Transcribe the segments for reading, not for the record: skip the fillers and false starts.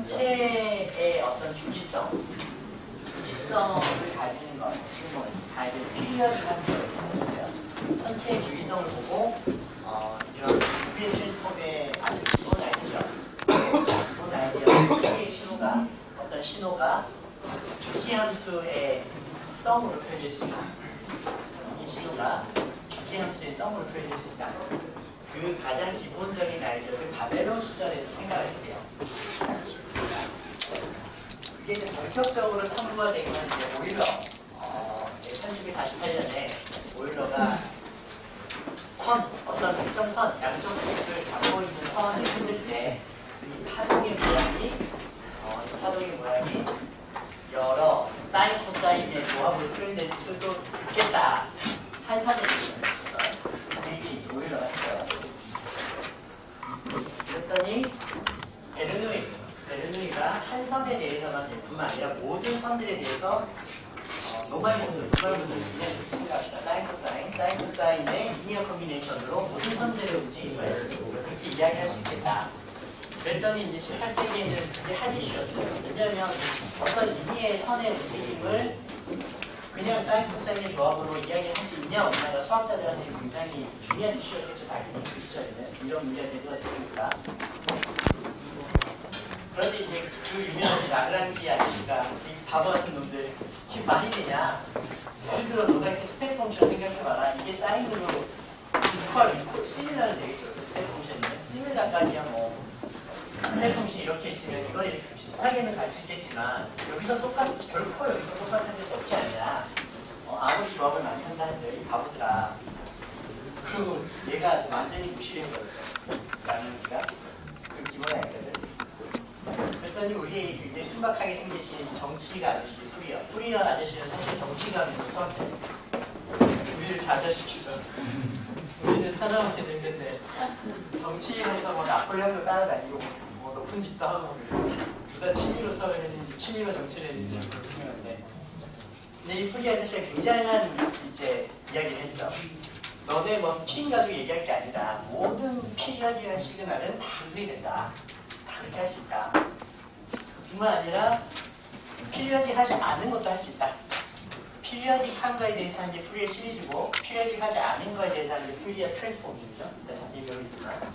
전체의 어떤 주기성을 가지는 것, 지금은 다 이제 피리어드라는 걸 가지고요. 전체의 주기성을 보고 이런 푸리에 트랜스폼의 아주 기본 아이디어, 주기의 신호가 어떤 신호가 주기함수의 썸으로 표현될 수 있다. 이 신호가 주기함수의 썸으로 표현될 수 있다. 그 가장 기본적인 아이디어를 바벨론 시절에도 생각을 했대요. 그게 이제 본격적으로 탐구가 되면 이제 오일러, 1748년에 오일러가 어떤 특정 선, 양쪽 끝을 잡고 있는 선을 흔들 때 이 파동의 모양이 여러 사인, 코사인의 조합으로 표현될 수도 있겠다. 한산의 얘기를 오일러가 했어요. 그랬더니 베르누이가 한 선에 대해서만 될 뿐만 아니라 모든 선들에 대해서 노멀 모드 생각합시다. 사인 코사인의 리니어 컨비네이션으로 모든 선들의 움직임을 그렇게 이야기할 수 있겠다. 그랬더니 이제 18세기에는 그게 한 이슈였어요. 왜냐하면 어떤 리니의 선의 움직임을 그냥 사인 코사인의 조합으로 이야기할 수 있냐 없냐가 수학자들한테 굉장히 중요한 이슈였겠죠. 당연히 그 시절에는 이런 문제가 대두가 됐으니까. 그런데 이제 그 유명한 라그랑지 아저씨가 이 바보 같은 놈들 이게 말이 되냐? 예를 들어 너가 이렇게 스텝 펑션 생각해봐라. 이게 사인으로 이퀄 시밀라는 되겠죠. 그 스텝 펑션이면 시밀라까지야 뭐 스텝 펑션 이렇게 있으면 이건 이렇게 비슷하게는 갈 수 있겠지만 여기서 결코 여기서 똑같은 수 없지 않냐? 아무리 조합을 많이 한다 해도 이 바보들아. 그리고 얘가 완전히 무시를 해버렸어. 라그랑지가 그 기본 아이디어를. 그랬더니 우리 굉장히 신박하게 생기신 정치가 아저씨, 프리어 아저씨는 사실 정치가면서 수학자예요. 우리를 좌절시키죠. 우리는 사람한테 들겠네. 정치에서 뭐 나폴레옹도 따라다니고 뭐 높은 집도 하고 누가 취미로 수학을 했는지 취미로 정치를 했는지 모르겠는데 근데 이 프리어 아저씨가 굉장한 이제 이야기를 했죠. 너네 뭐 취미 가지고 얘기할 게 아니라 모든 피리어디한 시그널은 다 분리된다. 다 그렇게 할 수 있다. 뿐만 아니라 피리어딕하지 않은 것도 할 수 있다. 피리어딕한 거에 대해서 하는 게 프리어 시리즈고 피리어딕하지 않은 거에 대해서 하는 게 프리어 트랜스폼이죠. 자세히 배우겠지만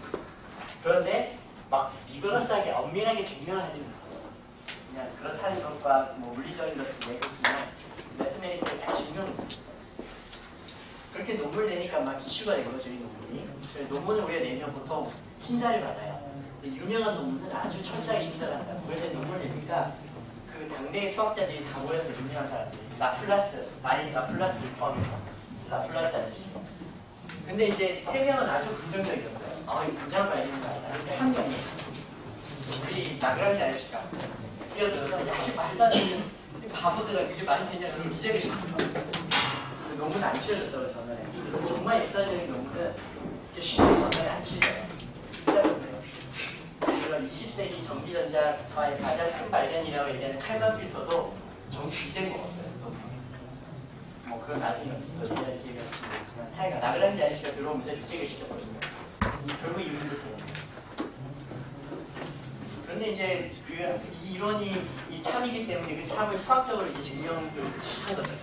그런데 막 리거러스하게 엄밀하게 증명을 하지는 못했어. 그냥 그렇다는 것과 뭐 물리적인 것도 내겠지만 매스메리컬을 다 증명을 못했어. 그렇게 논문 내니까 막 이슈가 된 거죠. 이 논문이. 논문을 우리가 내면 보통 심사를 받아요. 유명한 논문은 아주 철저하게 심사를 한다고. 그래서 논문을 내니까 그 당대의 수학자들이 다 모여서 유명한 사람들이 라플라스를 포함해서 라플라스 아저씨. 근데 이제 세 명은 아주 긍정적이었어요. 이거 굉장한 말씀인가 하다. 근데 한 명이 우리 라그랑지 아저씨가 뛰어들어서 야 이게 말도 안 되는 바보들아 이게 말이 되냐 그래서 미제를 시켰어. 논문 안 실어줬다고 전화해. 그래서 정말 역사적인 논문은 쉽게 전화에 안 실려요. 진짜 좋네요. 20세기 전기전자과의 가장 큰 발견이라고 얘기하는 칼만 필터도 전기제를 먹었어요. 뭐 그건 나중에 더 지난 기회가 있을지 모르겠지만 하여간 라그랑지 아저씨가 들어오면서 유책을 시켰거든요. 결국 이 문제 돼요. 그런데 이제 그 이론이 이 참이기 때문에 그 참을 수학적으로 이제 증명을 한 거죠.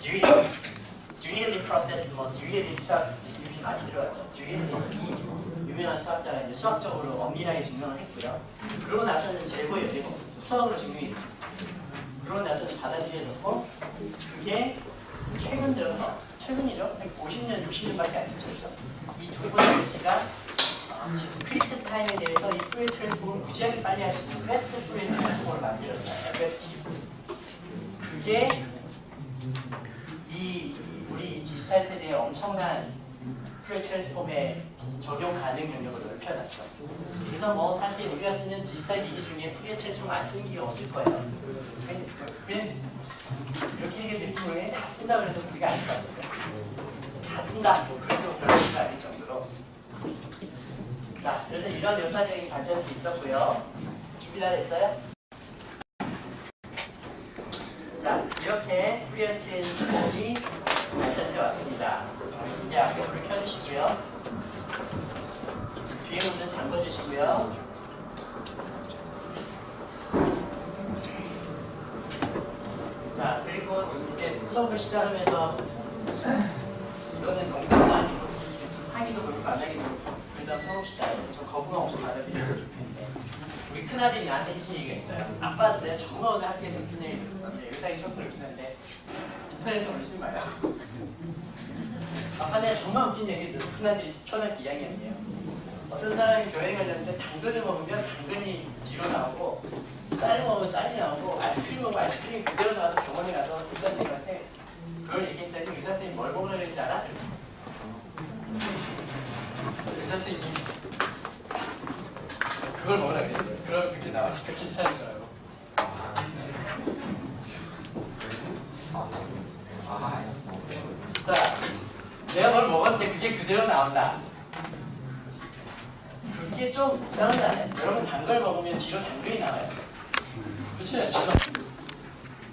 듀리엘리 프로세스, 뭐 듀리엘리 수학 이름이 많이 들어갔죠. 듀리엘리 유명한 수학자가 이제 수학적으로 엄밀하게 증명을 했고요. 그러고 나서는 재고 여지가 없었죠. 수학으로 증명했어요. 그러고 나서는 받아들여졌고 그게 최근 들어서 최근이죠. 50년, 60년밖에 안 됐죠. 그렇죠? 이 두 번째 아저씨가 디스크리트 타임에 대해서 이 푸리어 트랜스폼을 무지하게 빨리 할 수 있는 패스트 푸리어 트랜스폼을 만들었어요. FFT. 그게 우리 디지털 세대의 엄청난 푸리어 트랜스폼의 적용 가능 영역을 넓혀놨죠. 그래서 뭐 사실 우리가 쓰는 디지털 기기 중에 푸리어 트랜스폼 안 쓰는 기가 없을 거예요. 그냥 이렇게 얘기될 경우에 다 쓴다 그래도 우리가 아닐 것 같아요. 다 쓴다. 뭐 그래도 별 소리가 아닐 정도로. 자, 그래서 이런 역사적인 발전이 있었고요. 준비 다 됐어요? 자, 이렇게 푸리어 트랜스폼이 발전해 왔습니다. 이제 앞에 불을 켜주시고요. 뒤에 문은 잠궈주시고요. 수업을 시작하면서 이거는 농담도 아니고 하기도 그렇고 안 하기도 그렇고 일단 해봅시다. 좀 거부감 없이 받아들였으면 좋겠는데 우리 큰아들이 나한테 해준 얘기가 있어요. 아빠 내가 정말 오늘 학교에서 웃긴 얘기 들었었는데 의사이 처음 들었긴 한데 인터넷에 올리지 마요. 아빠 내가 정말 웃긴 얘기 들었어. 큰아들이 초등학교 2학년이에요. 어떤 사람이 교회에 가려는데 당근을 먹으면 당근이 뒤로 나오고 쌀을 먹으면 쌀이 나오고 아이스크림 먹으면 아이스크림이 그대로 나와서 병원에 가서 의사 선생님한테 그걸 얘기했더니 의사 선생님이 뭘 먹으라 그랬지 알아? 의사 선생님이 그걸 먹으라 그랬어요. 그럼 그렇게 나와서 괜찮은 거라고. 자, 내가 뭘 먹었는데 그게 그대로 나온다. 그게 좀 이상하지 않아요? 여러분 단 걸 먹으면 뒤로 당근이 나와요. 그렇지 않죠?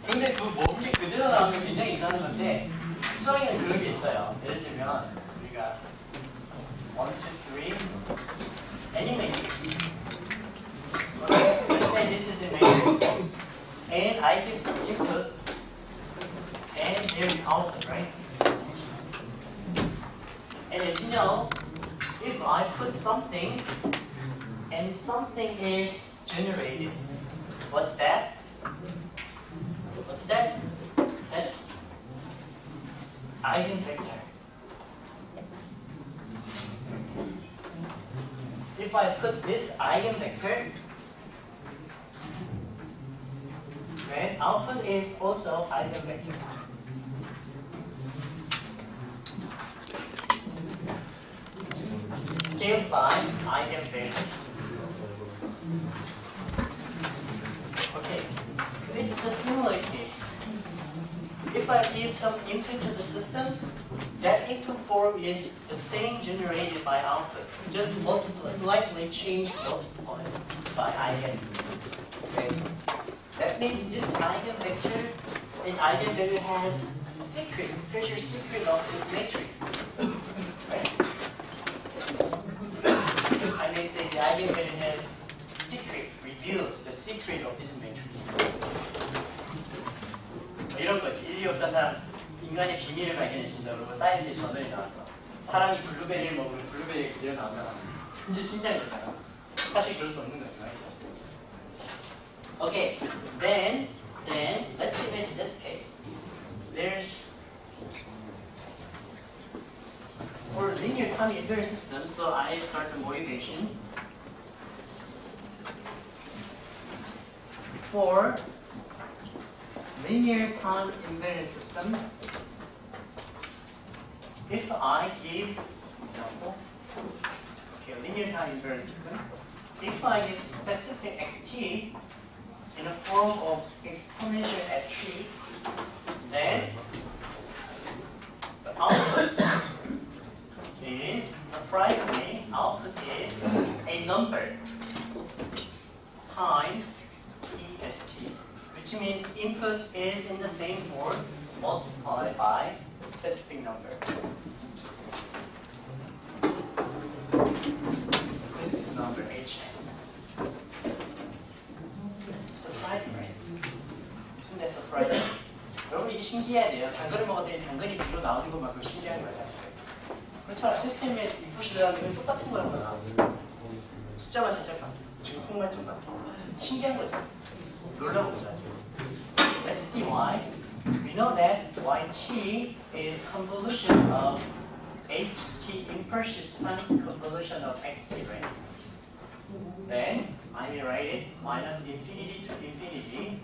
그런데 그 먹은 게 그대로 나오면 굉장히 이상한 건데 수학에는 그런 게 있어요. 예를 들면 우리가 1, 2, 3 any matrix. Let's say this is a matrix and I give some input and there is output, right? And as you know, if I put something and something is generated, what's that? What's that? That's eigenvector. If I put this eigenvector, then output is also eigenvector. Scaled by eigenvalue. Okay, so it's the similar case. If I give some input to the system, that input form is the same generated by output, just slightly changed multiplied by eigenvalue. Okay, that means this eigenvector and eigenvalue has secret, special secret of this matrix. Right? I may say the eigenvalue has secret, reveals the secret of this matrix. 이런 거지. 1, 2, 5, 4, 3 인간의 비밀을 발견했습니다. 그리고 사이언스의 저널이 나왔어. 사람이 블루베리를 먹으면 블루베리가 그대로 나온다는 이제 신기한 거잖아. 사실 그럴 수 없는 거죠. 알죠? Okay, then let's imagine this case. There's for linear time invariant systems, so I start the motivation. For linear time invariant system, if I give example, okay, linear time invariant system, if I give specific xt in the form of exponential st, then the output is, surprisingly, output is a number times est, which means input is in the same form multiplied by the specific number. This is number hs. Surprising, right? Isn't that surprising? 여러분 이게 신기해야 돼요. 당근을 먹었더니 당근이 뒤로 나오는 것만큼 신기한 거예요. 그렇죠. 시스템에 인풋이라는 똑같은 거라고 나왔어요. 숫자만 살짝 바뀌고 증폭만 좀 바뀌고 신기한 거죠. 놀라보죠. Let's see why. We know that yt is convolution of ht impersistence convolution of xt, right? Then I will write it minus infinity to infinity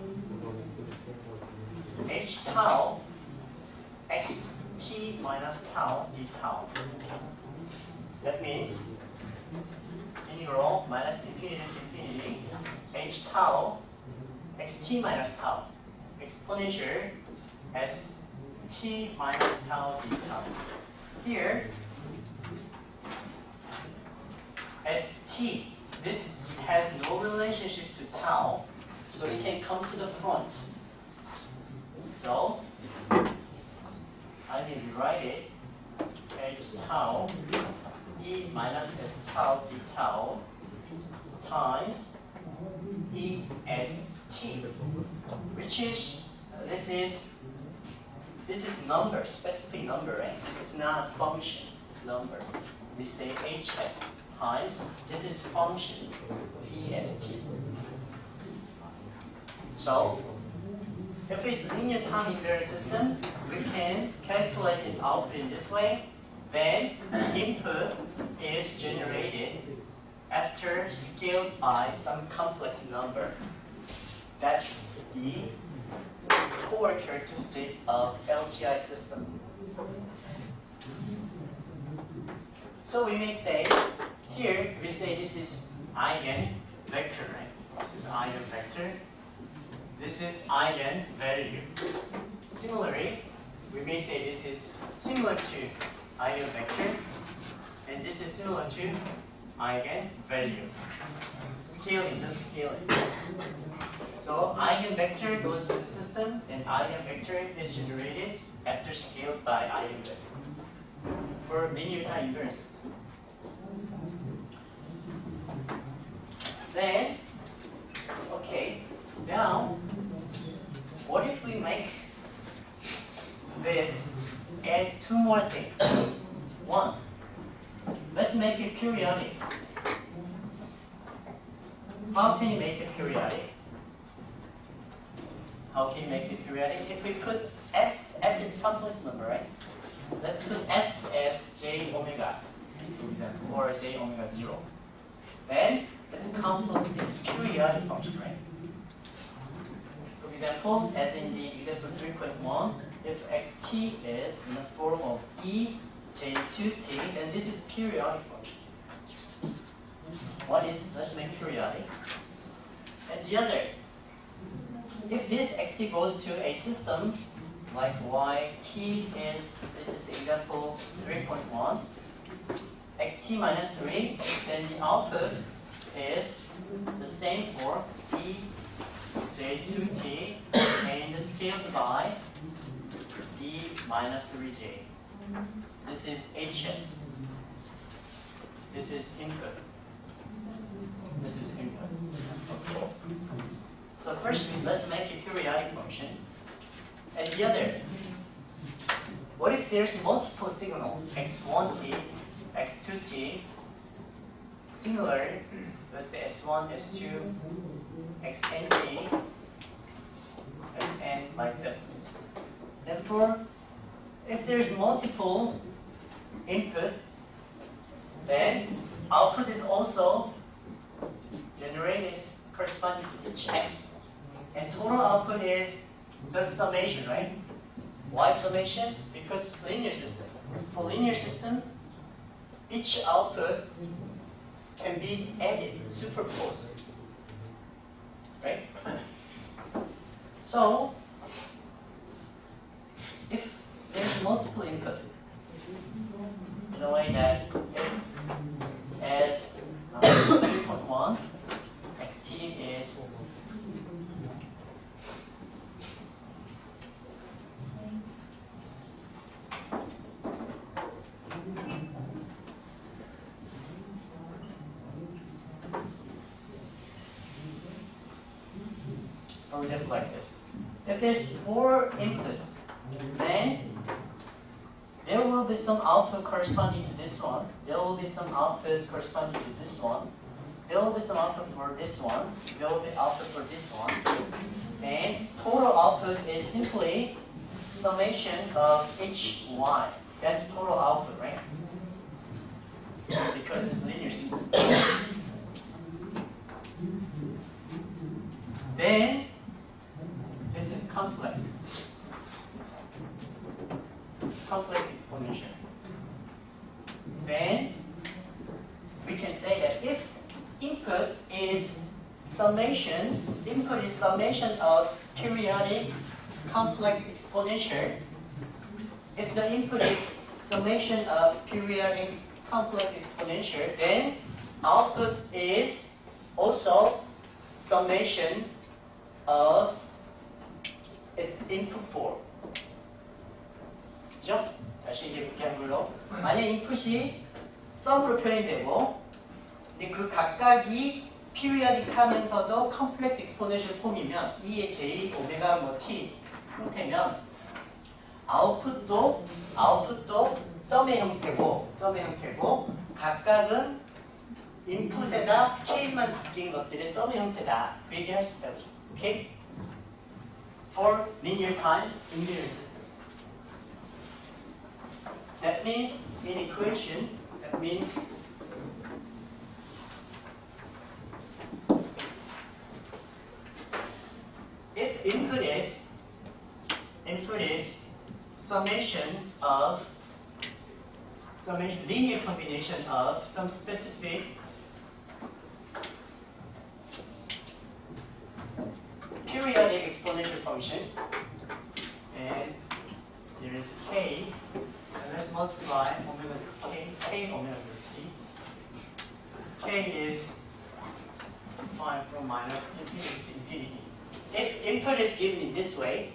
h tau xt minus tau d tau. That means integral minus infinity to infinity h tau xt minus tau exponential st minus tau d tau. Here st, this has no relationship to tau, so it can come to the front. So I will rewrite it h tau e minus s tau d tau times e s t, which is, this is this is number, specific number, right? It's not function, it's number. We say hs times, this is function, est. So, if it's linear time invariant system, we can calculate this output in this way. Then input is generated after scaled by some complex number. That's the core characteristic of LTI system. So we may say, here we say this is eigenvector, right? This is eigenvector. This is eigenvalue. Similarly, we may say this is similar to eigenvector, and this is similar to eigenvalue. Scaling, just scaling. So eigenvector goes to the system, and eigenvector is generated after scaled by eigenvalue for linear time invariant system. Then, okay, now what if we make this add two more things? One, let's make it periodic. How can you make it periodic? How can you make it periodic? If we put S is complex number, right? Let's put S as j omega, for example, or j omega 0. Then let's complement this periodic function, right? For example, as in the example 3.1, if xt is in the form of e j2t, then this is periodic function. What is, let's make periodic. And the other, if this xt goes to a system like yt is, this is example 3.1, xt minus 3, then the output is the same for e j2t and scaled by e minus 3j. This is hs. This is input. This is input. Okay. So first, let's make a periodic function. And the other, what if there's multiple signal, x1t, x2t, similar, let's say s1, s2, xnt, sn, like this. Therefore, if there's multiple input, then output is also generated corresponding to each x. And total output is just summation, right? Why summation? Because it's linear system. For linear system, each output can be added, superposed, right? So, if there's multiple input, in a way that if as 3.1, xt is for example like this. If there's 4 inputs, then there will be some output corresponding to this one. There will be some output corresponding to this one. There will be some output for this one. There will be output for this one. And total output is simply summation of each y. That's total output, right? Because it's linear system. Then this is complex. Complex exponential. Then we can say that if input is summation of periodic complex exponential, if the input is summation of periodic complex exponential, then output is also summation of its input form. 그죠? 다시 이렇게 한 걸로. 만약 인풋이 썸으로 표현되고, 근데 그 각각이 periodic 하면서도 complex exponential 폼이면 2의 j, 오메가 뭐 t 형태면 아웃풋도 썸의 형태고 각각은 인풋에다 스케일만 바뀐 것들의 썸의 형태다. 그 얘기 할 수 있다고. 오케이? For linear time in linear system. That means in equation, that means if input is linear combination of some specific periodic exponential function, and there is k, and let's multiply omega k omega t. K is 5 from minus infinity to infinity. If input is given in this way,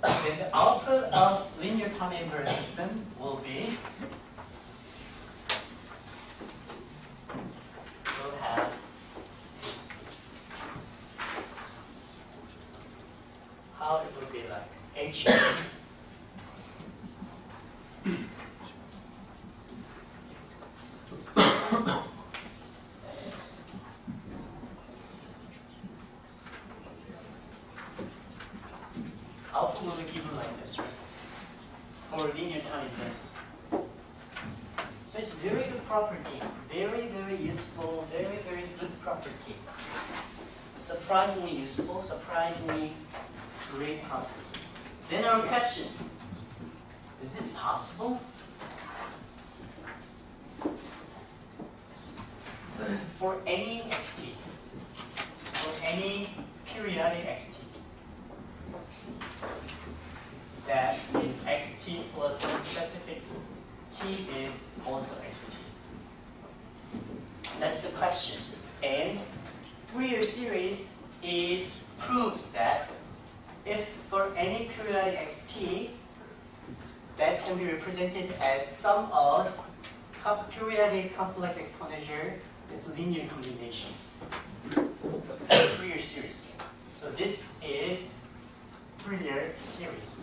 then the output of linear time invariant system will have how it would be like H. Output will be given like this, right? For linear time invariant system. So it's very good property, very, very useful, very, very good property. Surprisingly useful, surprisingly great property. Then our question, is this possible? For any xt, for any periodic xt, that is xt plus some specific t is also xt. That's the question. And Fourier series proves that if for any periodic xt, that can be represented as sum of periodic complex exponential, it's a linear combination. That's Fourier series. So this is Fourier series.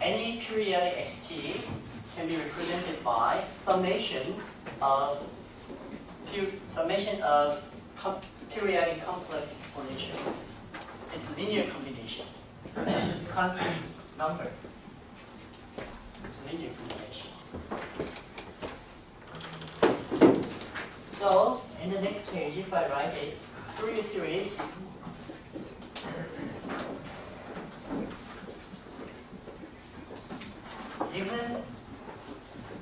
Any periodic xt can be represented by summation of periodic complex exponential. It's a linear combination. This is a constant number. It's a linear combination. So, in the next page, if I write a Fourier series, given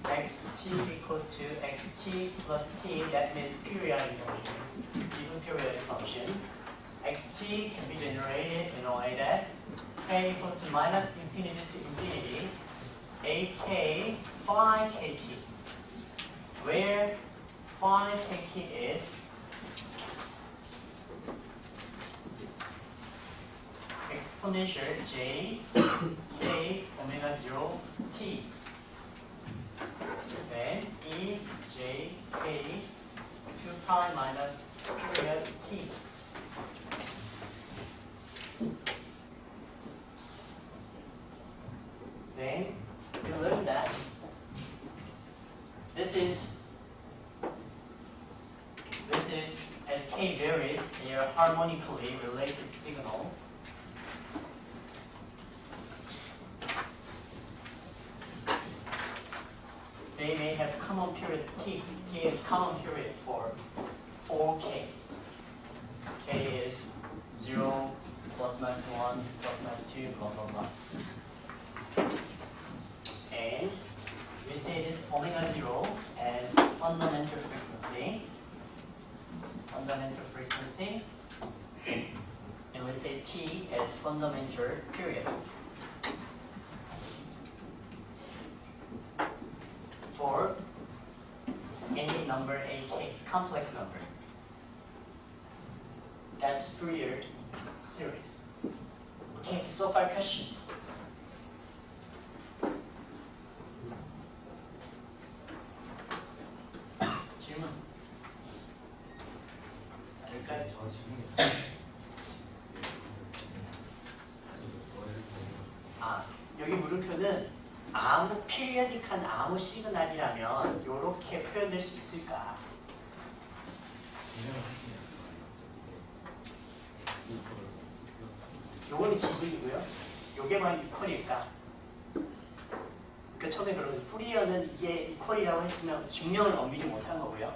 xt equal to xt plus t, that means periodic function, given periodic function, xt can be generated in a way that k equal to minus infinity to infinity, ak phi kt, where phi kt is exponential j k omega 0 t. Then e j k 2 pi minus period t. Then you learn that this is as k varies, they are harmonically related signal. They may have common period t. T is common period for k. K is 0, plus minus 1, plus minus 2, blah, blah, blah. And we say this omega 0 as fundamental frequency. And we say t as fundamental period. For any number ak, complex number. That's Fourier series. Okay, so far questions. 질문. 여기 물음표는 아무 피리어딕한 아무 시그널이라면 이렇게 표현될 수 있을까? 요거는 기분이고요. 요게 만약 이퀄일까? 그러니까 처음에 그러면 푸리어는 이게 이퀄이라고 했으면 증명을 엄밀히 못한 거고요.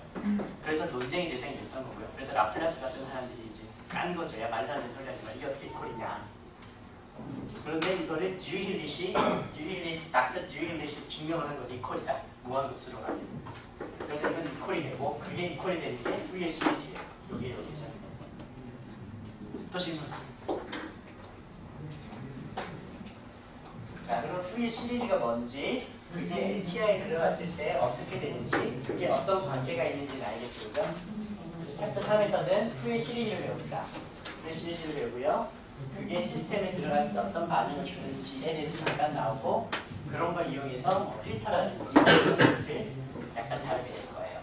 그래서 논쟁의 대상이 됐던 거고요. 그래서 라플라스 같은 사람들이 이제 깐 거죠. 야 말도 안 되는 소리 하지 마. 이게 어떻게 이퀄이냐. 그런데 이거를 닥터 듀힐릿이 증명을 한 거죠. 이퀄이다. 무한급수로 가게. 그래서 이건 이퀄이 되고 그게 이퀄이 되는 게 푸리어 시리즈예요. 이게 여기죠. 또 질문. 자, 그럼 푸리어 시리즈가 뭔지, 그게 TI에 들어갔을 때 어떻게 되는지, 그게 어떤 관계가 있는지는 알겠죠, 그죠? 챕터 3에서는 푸리어 시리즈를 배웁니다. 푸리어 시리즈를 배우고요. 그게 시스템에 들어갔을 때 어떤 반응을 주는지에 대해서 잠깐 나오고, 그런 걸 이용해서 뭐 필터라든지 이런 것들을 약간 다르게 될 거예요.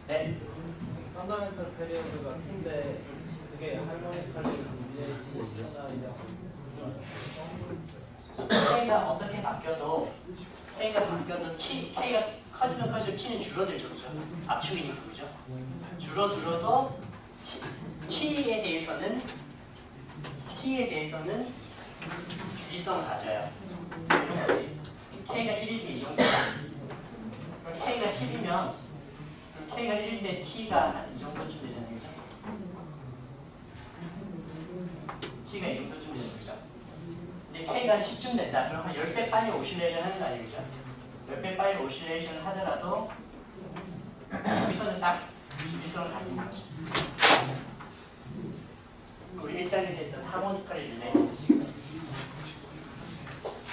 네. 펀더멘털 페리어드가 큰데 그게 할모니컬리 릴레이션이랑 K가 어떻게 바뀌어도 K가 커지면 커질수록 T는 줄어들죠, 그죠? 압축이니까, 그죠? 줄어들어도 T에 대해서는 주기성을 가져요. K가 1일 때 이 정도다. 그럼 K가 10이면 K가 1일 때 T가 한 이 정도쯤 되잖아요, 그죠? T가 이 정도쯤 되잖아요, 그죠? 근데 K가 10쯤 된다. 그럼 한 10배 빨리 오실레이션 하는 거 아니에요, 그죠? 10배 빨리 오실레이션을 하더라도 여기서는 딱 주기성을 가진 거죠. 우리 일장에서 했던 하모니컬 릴레이션 시그널.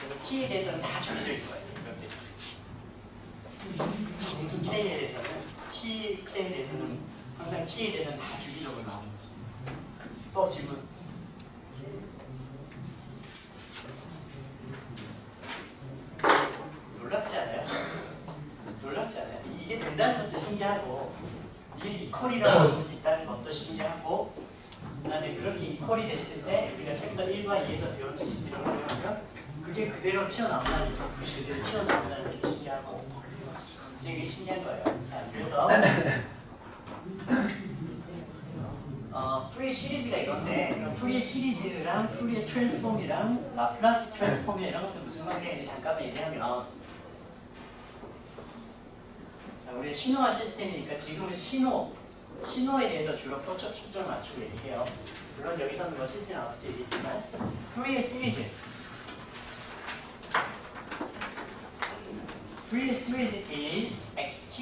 그래서 T에 대해서는 다 정해질 거예요. 이렇게. 정수 K에 대해서는 K에 대해서는 항상 T에 대해서는 다 주기적으로 나오는 거죠. 또 질문. 놀랍지 않아요? 놀랍지 않아요? 이게 된다는 것도 신기하고, 이게 이퀄이라고 볼 수 있다는 것도 신기하고, 그 다음에 그렇게 이퀄이 됐을 때 우리가 챕터 1과 2에서 배운 지식들을 활용하면 그게 그대로 튀어나온다는 게 그대로 튀어나온다는 게 신기하고, 이제 이게 신기한 거예요. 자, 그래서 푸리어 시리즈가 이건데, 그럼 푸리어 시리즈랑 푸리어 트랜스폼이랑 라플라스 트랜스폼이랑 이런 것들 무슨 관계인지 잠깐만 얘기하면, 자, 우리가 신호화 시스템이니까 지금은 신호에 대해서 주로 초점을 맞추고 얘기해요. 물론 여기서는 뭐 시스템 아웃도 얘기했지만, 푸리어 시리즈. Fourier series is xt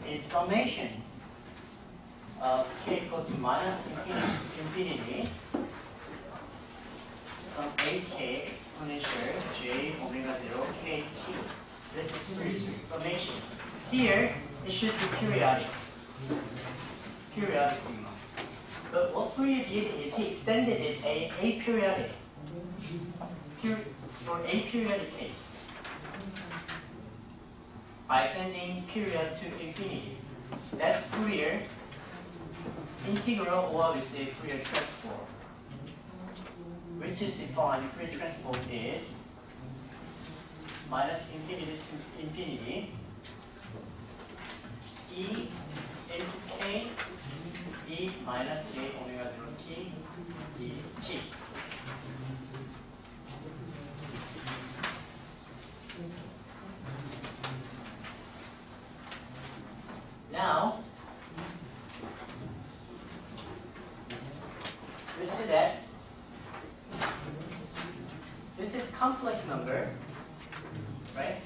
is summation of k equal to minus infinity some ak exponential j omega 0 kt. This is Fourier series summation. Here it should be periodic sigma. But what Fourier did is he extended it aperiodic for aperiodic case by sending period to infinity. That's Fourier integral, or we say Fourier transform, which is defined. Fourier transform is minus infinity to infinity e into k e minus j omega 0 t e t. Now, we see that this is complex number, right?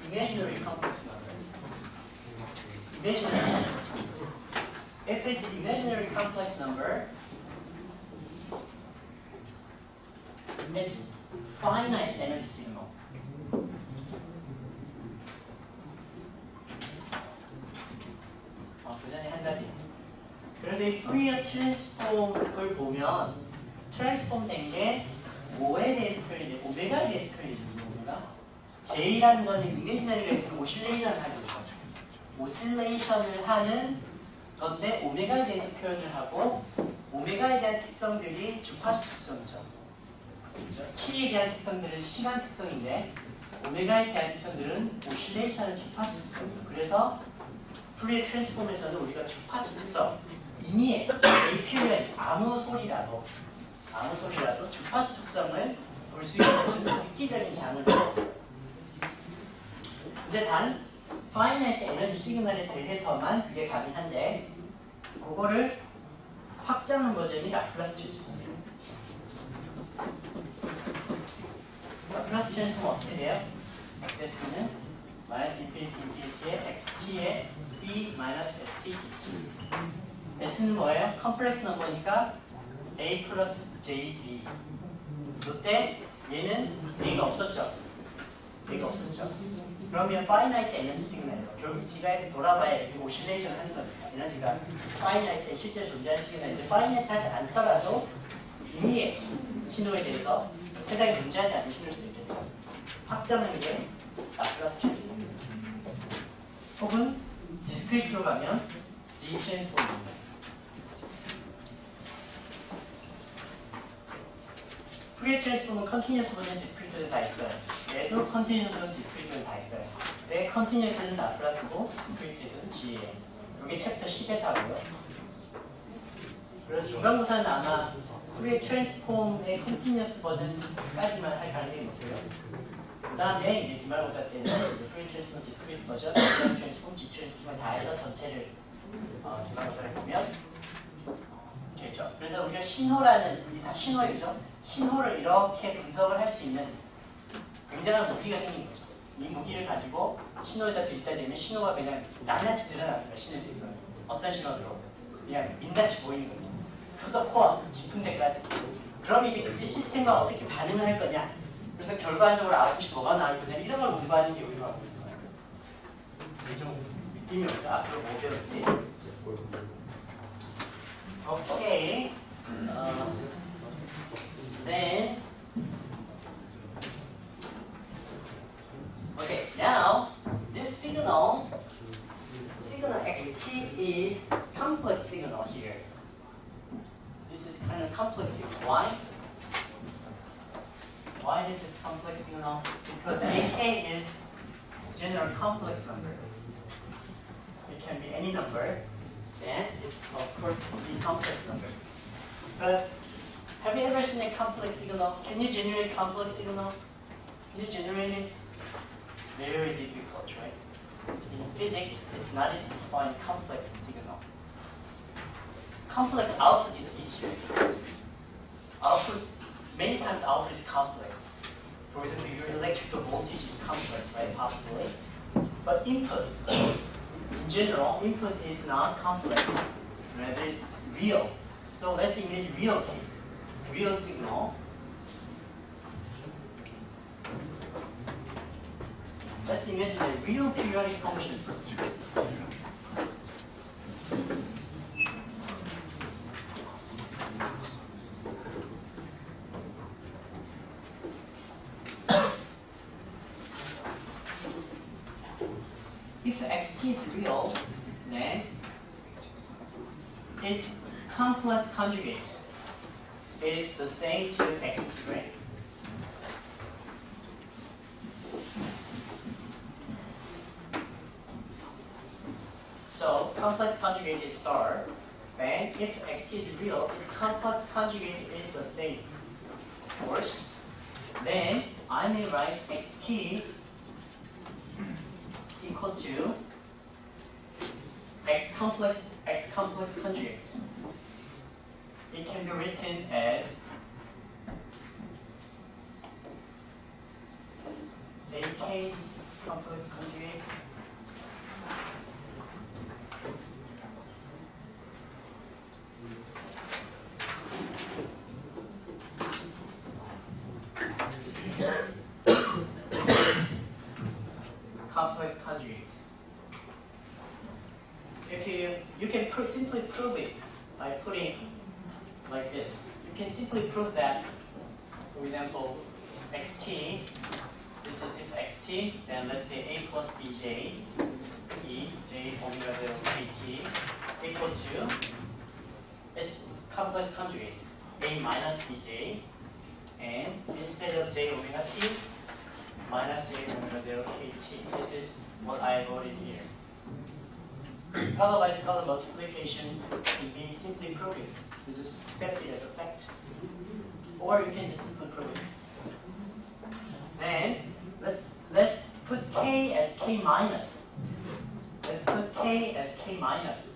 Imaginary complex number. Imaginary complex number. If it's an imaginary complex number, it's finite energy signal. 그 전에 한 가지. 그래서 이 Fourier 트랜스폼을 보면 트랜스폼 된 게 뭐에 대해서 표현이 돼? 오메가에 대해서 표현이 됩니다. 오메가. J라는 거는 이미지너리가 있으면 오실레이션을 하는 거죠. 오실레이션을 하는 건데 오메가에 대해서 표현을 하고, 오메가에 대한 특성들이 주파수 특성이죠. 그렇죠? t에 대한 특성들은 시간 특성인데 오메가에 대한 특성들은 오실레이션의 주파수 특성이에요. 그래서 푸리에 트랜스폼에서는 우리가 주파수 특성, 임의의 APU의 아무 소리라도 주파수 특성을 볼 수 있는 획기적인 장르예요. 근데 단 파이나이트 에너지 시그널에 대해서만 그게 가능한데 그거를 확장한 버전이 라플라스 트랜스폼이에요. 라플라스 트랜스폼은 어떻게 돼요? xs는 마이너스 인피니티 인피니티에 xt에 b 마이너스 st dt. s는 뭐예요? 컴플렉스 넘버니까 a 플러스 jb. 이때 얘는 a가 없었죠? 그러면 파이나이트 에너지 시그널이에요. 결국 지가 돌아봐야 이렇게 오실레이션 하는 겁니다. 에너지가 파이나이트에 실제 존재하는 시그널인데 파이나이트 하지 않더라도 임의의 신호에 대해서 세상에 존재하지 않는 신호일 수도 있겠죠. 확장하는 게 라플라스 트랜스폼. 혹은 디스크리트로 가면 Z 트랜스폼입니다. 푸리에 트랜스폼은 컨티뉴어스 버전 디스크리트도 다 있어요. 얘도 컨티뉴어스 버전 디스크리트도 다 있어요. 근데 컨티뉴어스는 라플라스고 디스크리트에서는 G예요. 이게 챕터 10에서 하고요. 그래서 중간고사는 아마 푸리에 트랜스폼의 컨티뉴어스 버전까지만 할 가능성이 높고요. 그 다음에 이제 기말고사 때는 푸리에 트랜스폼 디스크리트 버전, 트랜스폼, G 트랜스폼을 다 해서 전체를 기말고사를 보면 되죠. 그래서 우리가 신호라는, 이게 다 신호이죠. 신호를 이렇게 분석을 할 수 있는 굉장한 무기가 생긴 거죠. 이 무기를 가지고 신호에다 들이다 대면 신호가 그냥 낱낱이 드러나는 거예요. 신호에 대해서 어떤 신호 들어오든 그냥 민낯이 보이는 거죠. 투더 코어 깊은 데까지. 그럼 이제 그때 시스템과 어떻게 반응을 할 거냐. 그래서 결과적으로 아웃풋이 뭐가 나올 거냐. 이런 걸 공부하는 게 우리가 하고 있는 거예요. 좀 느낌이 오죠. 앞으로 뭐 배웠지? 오케이. Then, okay, now this signal xt is complex signal here. This is kind of complex signal. Why? Why this is complex signal? Because ak is general complex number. It can be any number, and it's of course can be complex number. But have you ever seen a complex signal? Can you generate complex signal? Can you generate it? It's very difficult, right? In physics, it's not easy to find complex signal. Complex output is easier. Output, many times output is complex. For example, your electrical voltage is complex, right? Possibly. But input, in general, input is not complex. Rather, it's real. So let's imagine real case. Real signal. Let's imagine a real periodic function. If xt is real, then its complex conjugate is the same to xt, right? So complex conjugate is star, and if xt is real, its complex conjugate is the same, of course. Then I may write xt equal to x complex conjugate. It can be written as AK's complex conjugate complex conjugate. If you can simply prove it by putting like this. You can simply prove that, for example, xt, this is xt, then let's say a plus bj, e, j, omega del kt, equal to its complex conjugate, a minus bj, and instead of j omega t, minus j omega 0 kt. This is what I wrote in here. Scalar by scalar multiplication can be simply proven. You just accept it as a fact. Or you can just simply prove it. Then let's put k as k minus. Let's put k as k minus.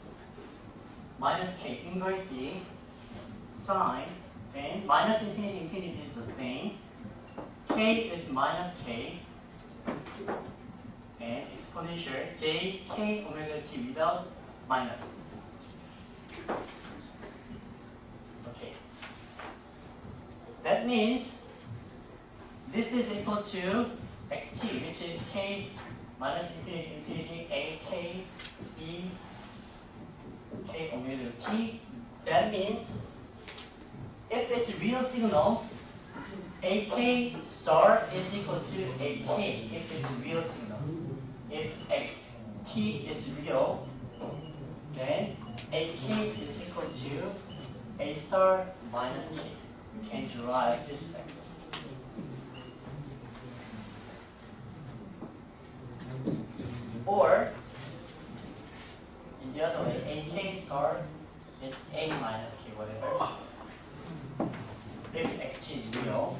Minus k, invert the sign, and minus infinity, infinity is the same. K is minus k, and exponential j k omega t without minus. Okay. That means this is equal to xt, which is k minus infinity, infinity, a k e k omega t. That means if it's a real signal, ak star is equal to ak if it's a real signal. If xt is real, then ak is equal to a star minus k. You can derive this fact. Or, in the other way, ak star is a minus k, whatever. If xt is real.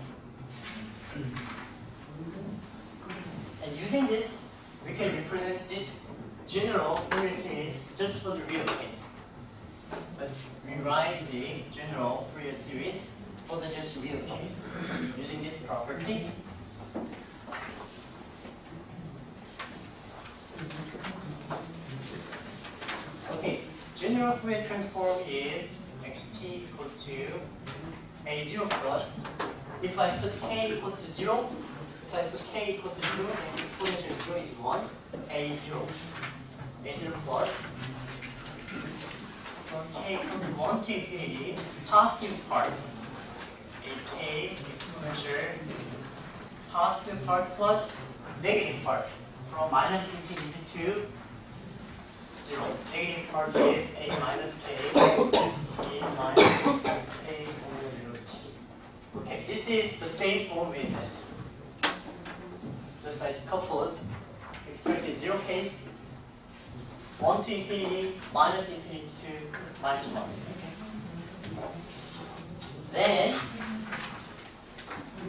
And using this, we can represent this general Fourier series just for the real case. Let's rewrite the general Fourier series for the just real case using this property. Okay, general Fourier transform is xt equal to a0 plus. If I put k equal to 0, if I put k equal to 0, then exponential 0 is 1, so a0. a0 plus from k equal to 1 to infinity, positive part, ak exponential positive part plus negative part, from minus infinity to 0. Negative part is a minus k, e minus k over 0t. Okay, this is the same form with this. Just like coupled, expected 0 case, 1 to infinity, minus infinity to minus 1. Okay. Then,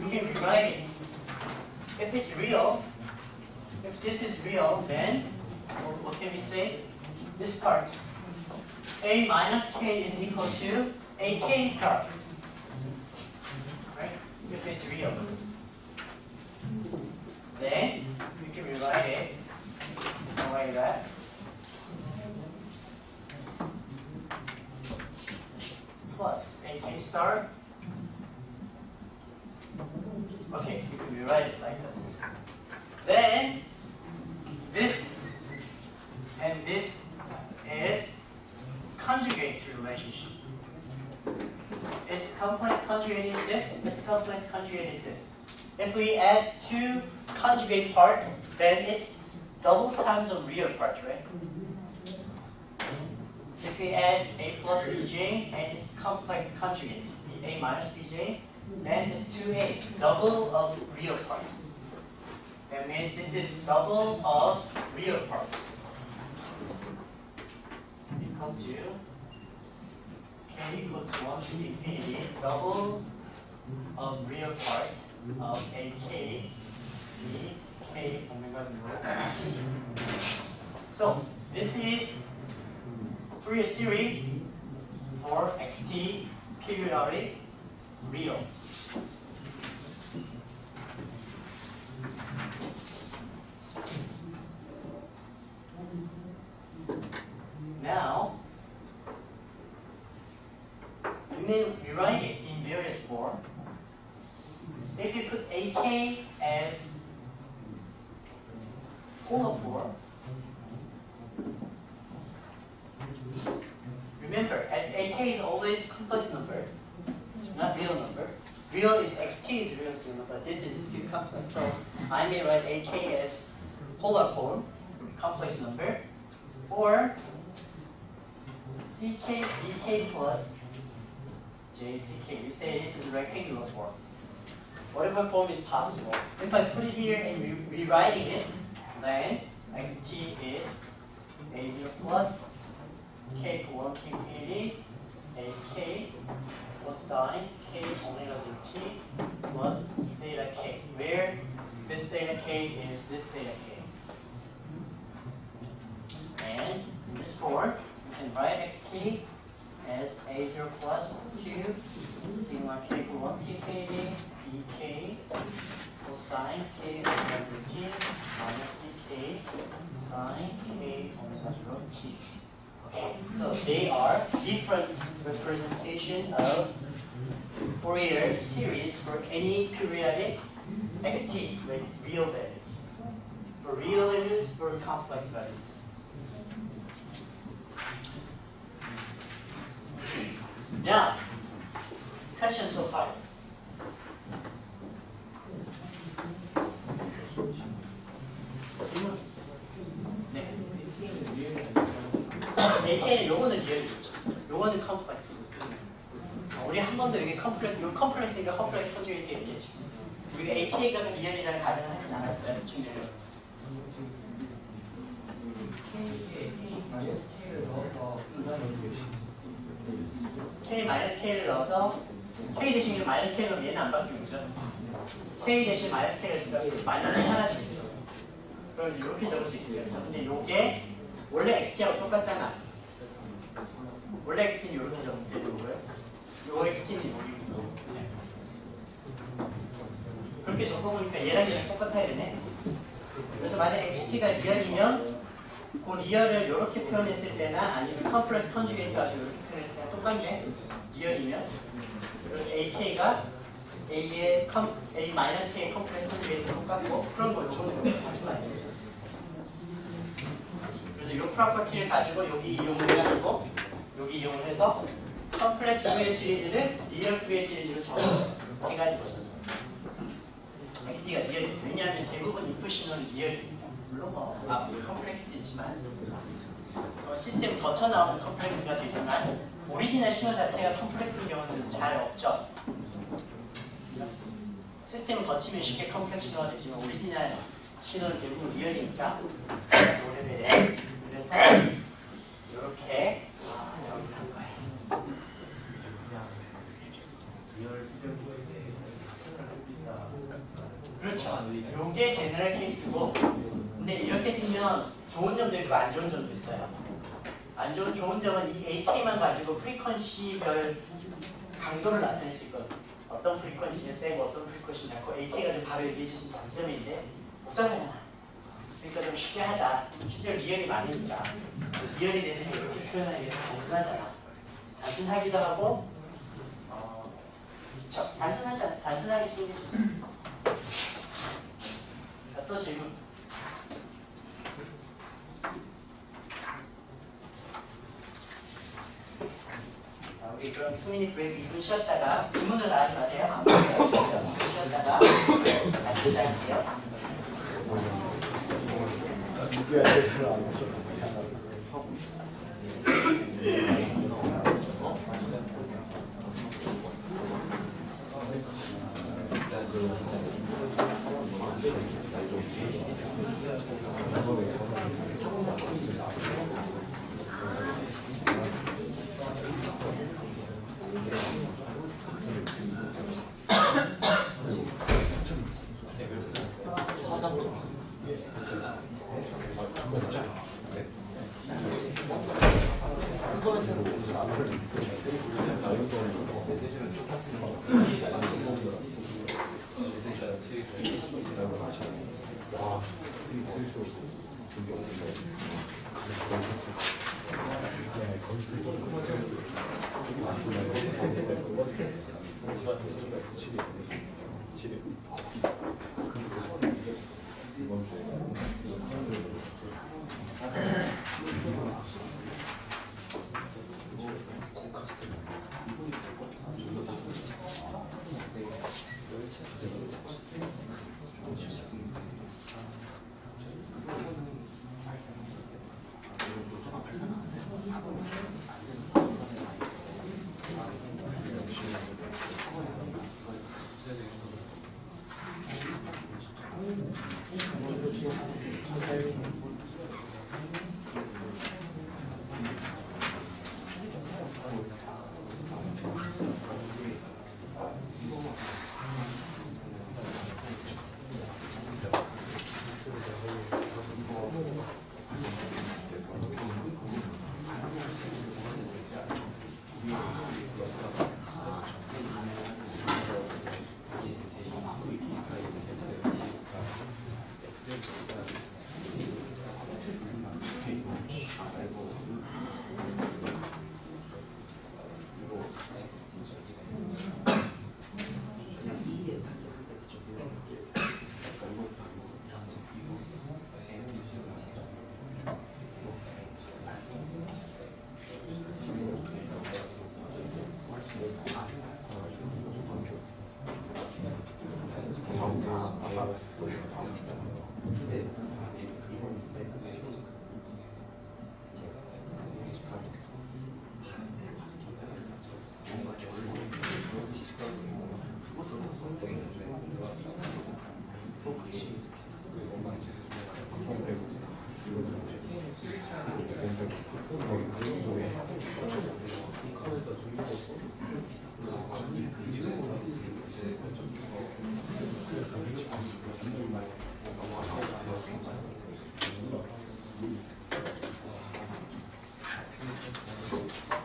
we can rewrite it. If it's real, if this is real, then what can we say? This part, a minus k is equal to a k star. Right? If it's real. Then we can rewrite it like that. Plus a k star. Okay, we can rewrite it like this. Then this and this is conjugate relationship. Its complex conjugate is this, its complex conjugate is this. If we add two conjugate part, then it's double times of real part, right? If we add a plus bj and its complex conjugate, a minus bj, then it's 2a, double of real parts. That means this is double of real parts. Equal to k equal to 1 to infinity, double of real part of a k, b, k omega 0 t. So this is Fourier series for xt periodic real. Now, you may rewrite it in various form. If you put ak as polar form, remember, as ak is always complex number, it's not real number. Real is xt is real signal, but this is still complex. So I may write ak as polar form, complex number, or ck bk plus jck. We say this is rectangular form. whatever form is possible. If I put it here and rewriting it, then xt is a0 plus k Kuocw PD ak cosine k omega t plus theta k, where this theta k is this theta k. And in this form, you can write xt as a0 plus 2 sigma k Kuocw PD ek cosine k omega t minus ck sine k omega t. Okay, so they are different representation of Fourier series for any periodic xt with real values. For real values, for complex values. Now, question so far. 질문. 네. AK는 요거는 리얼이죠. 요거는 컴플렉스. 우리 한 번도 여기 컴플렉스니까 컴플렉스 컨주게이트 얘기했죠. 우리가 AK가 리얼이라는 가정을 하진 않았어요. 중요해요. K를 넣어서 K-K를 넣어서 K 대신에 마이너스 K를 넣으면 얘는 안 바뀌는 거죠. K 대신 마이너스 K를 쓰면 마이너스 사라지죠. 그럼 이렇게 적을 수 있어요. 근데 요게 원래 XT하고 똑같잖아. 원래 XT는 이렇게 적으면 되는 거고요. 요 XT는 여기고. 그렇게 적어보니까 얘랑 얘랑 똑같아야 되네. 그래서 만약 XT가 리얼이면 그 리얼을 이렇게 표현했을 때나 아니면 컴플렉스 컨주게이트 가지고 이렇게 표현했을 때나 똑같네. 리얼이면 AK가 A의 A-K 컴플렉스 컨주게이트 똑같고 그런 거 요거는 이렇게 가지고 안 되죠. 그래서 이 프로퍼티를 가지고 여기 이용을 해가지고 여기 이용을 해서 컴플렉스 Fourier 시리즈를 리얼 Fourier 시리즈로 적어요. 세 가지 버전. XT가 리얼이에요. 왜냐하면 대부분 인풋 신호는 리얼입니다. 물론 뭐 앞으로 컴플렉스도 있지만 시스템 거쳐 나오는 컴플렉스가 되지만 오리지널 신호 자체가 컴플렉스인 경우는 잘 없죠. 그렇죠? 시스템을 거치면 쉽게 컴플렉스 신호가 되지만 오리지널 신호는 대부분 리얼이니까 노레벨에 그래서 이렇게 정리한 거예요. 그렇죠. 이게 제너럴 케이스고 근데 이렇게 쓰면 좋은 점도 있고 안 좋은 점도 있어요. 좋은 점은 이 AK만 가지고 프리퀀시별 강도를 나타낼 수 있거든요. 어떤 프리퀀시는 세고 어떤 프리퀀시는 약고 AK가 좀 바로 얘기해 주신 장점인데 복잡하잖아. 그러니까 좀 쉽게 하자. 실제로 리얼이 많으니까 리얼에 대해서 이렇게 표현하기가 단순하잖아. 단순하기도 하고 단순하게 쓰는 게 좋죠. 자, 또 질문. 자, 우리 그럼 2미닛 브레이크 2분 쉬었다가 질문을 다 하지 마세요. 2분 쉬었다가 다시 시작할게요.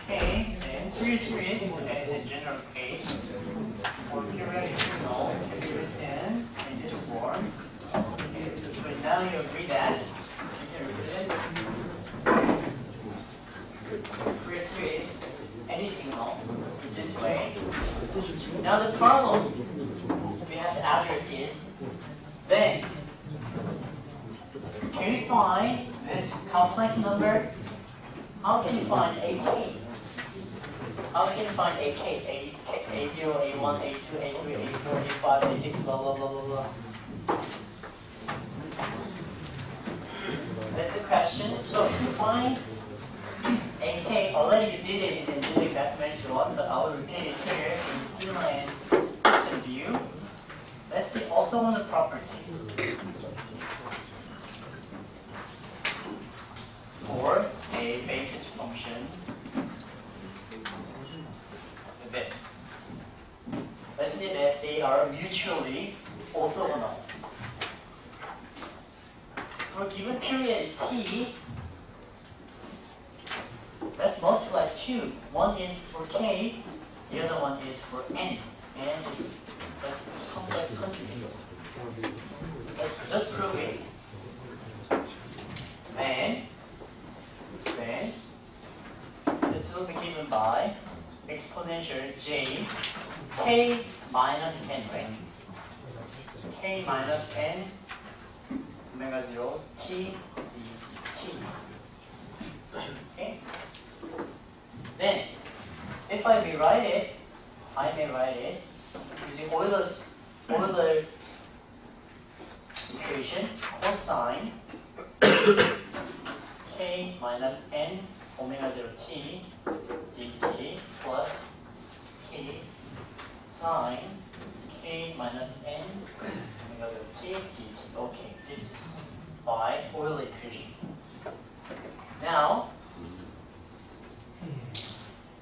Okay, and Fourier series as a general case for periodic signal can be written in this form. Okay, so now you agree that you can represent Fourier series, any signal, in this way. Now the problem we have to address is, then can you find this complex number? How can you find AK? How can you find AK? A0, A1, A2, A3, A4, A5, A6, blah, blah, blah, blah, blah. That's the question. So to find AK, already you did it in the analytic mathematics 1, but I will repeat it here in the sigma and system view. Let's see orthogonal property. For a basis function like this. Let's say that they are mutually orthogonal. For a given period t, let's multiply two. One is for k, the other one is for n. And it's complex continuous. Let's just prove it. Then this will be given by exponential j k minus n, right? K minus n omega 0 t dt. Okay? Then if I may write it using Euler's equation, cosine k minus n omega 0 t dt plus k sine k minus n omega 0 t dt. Okay, this is by Euler equation. Now,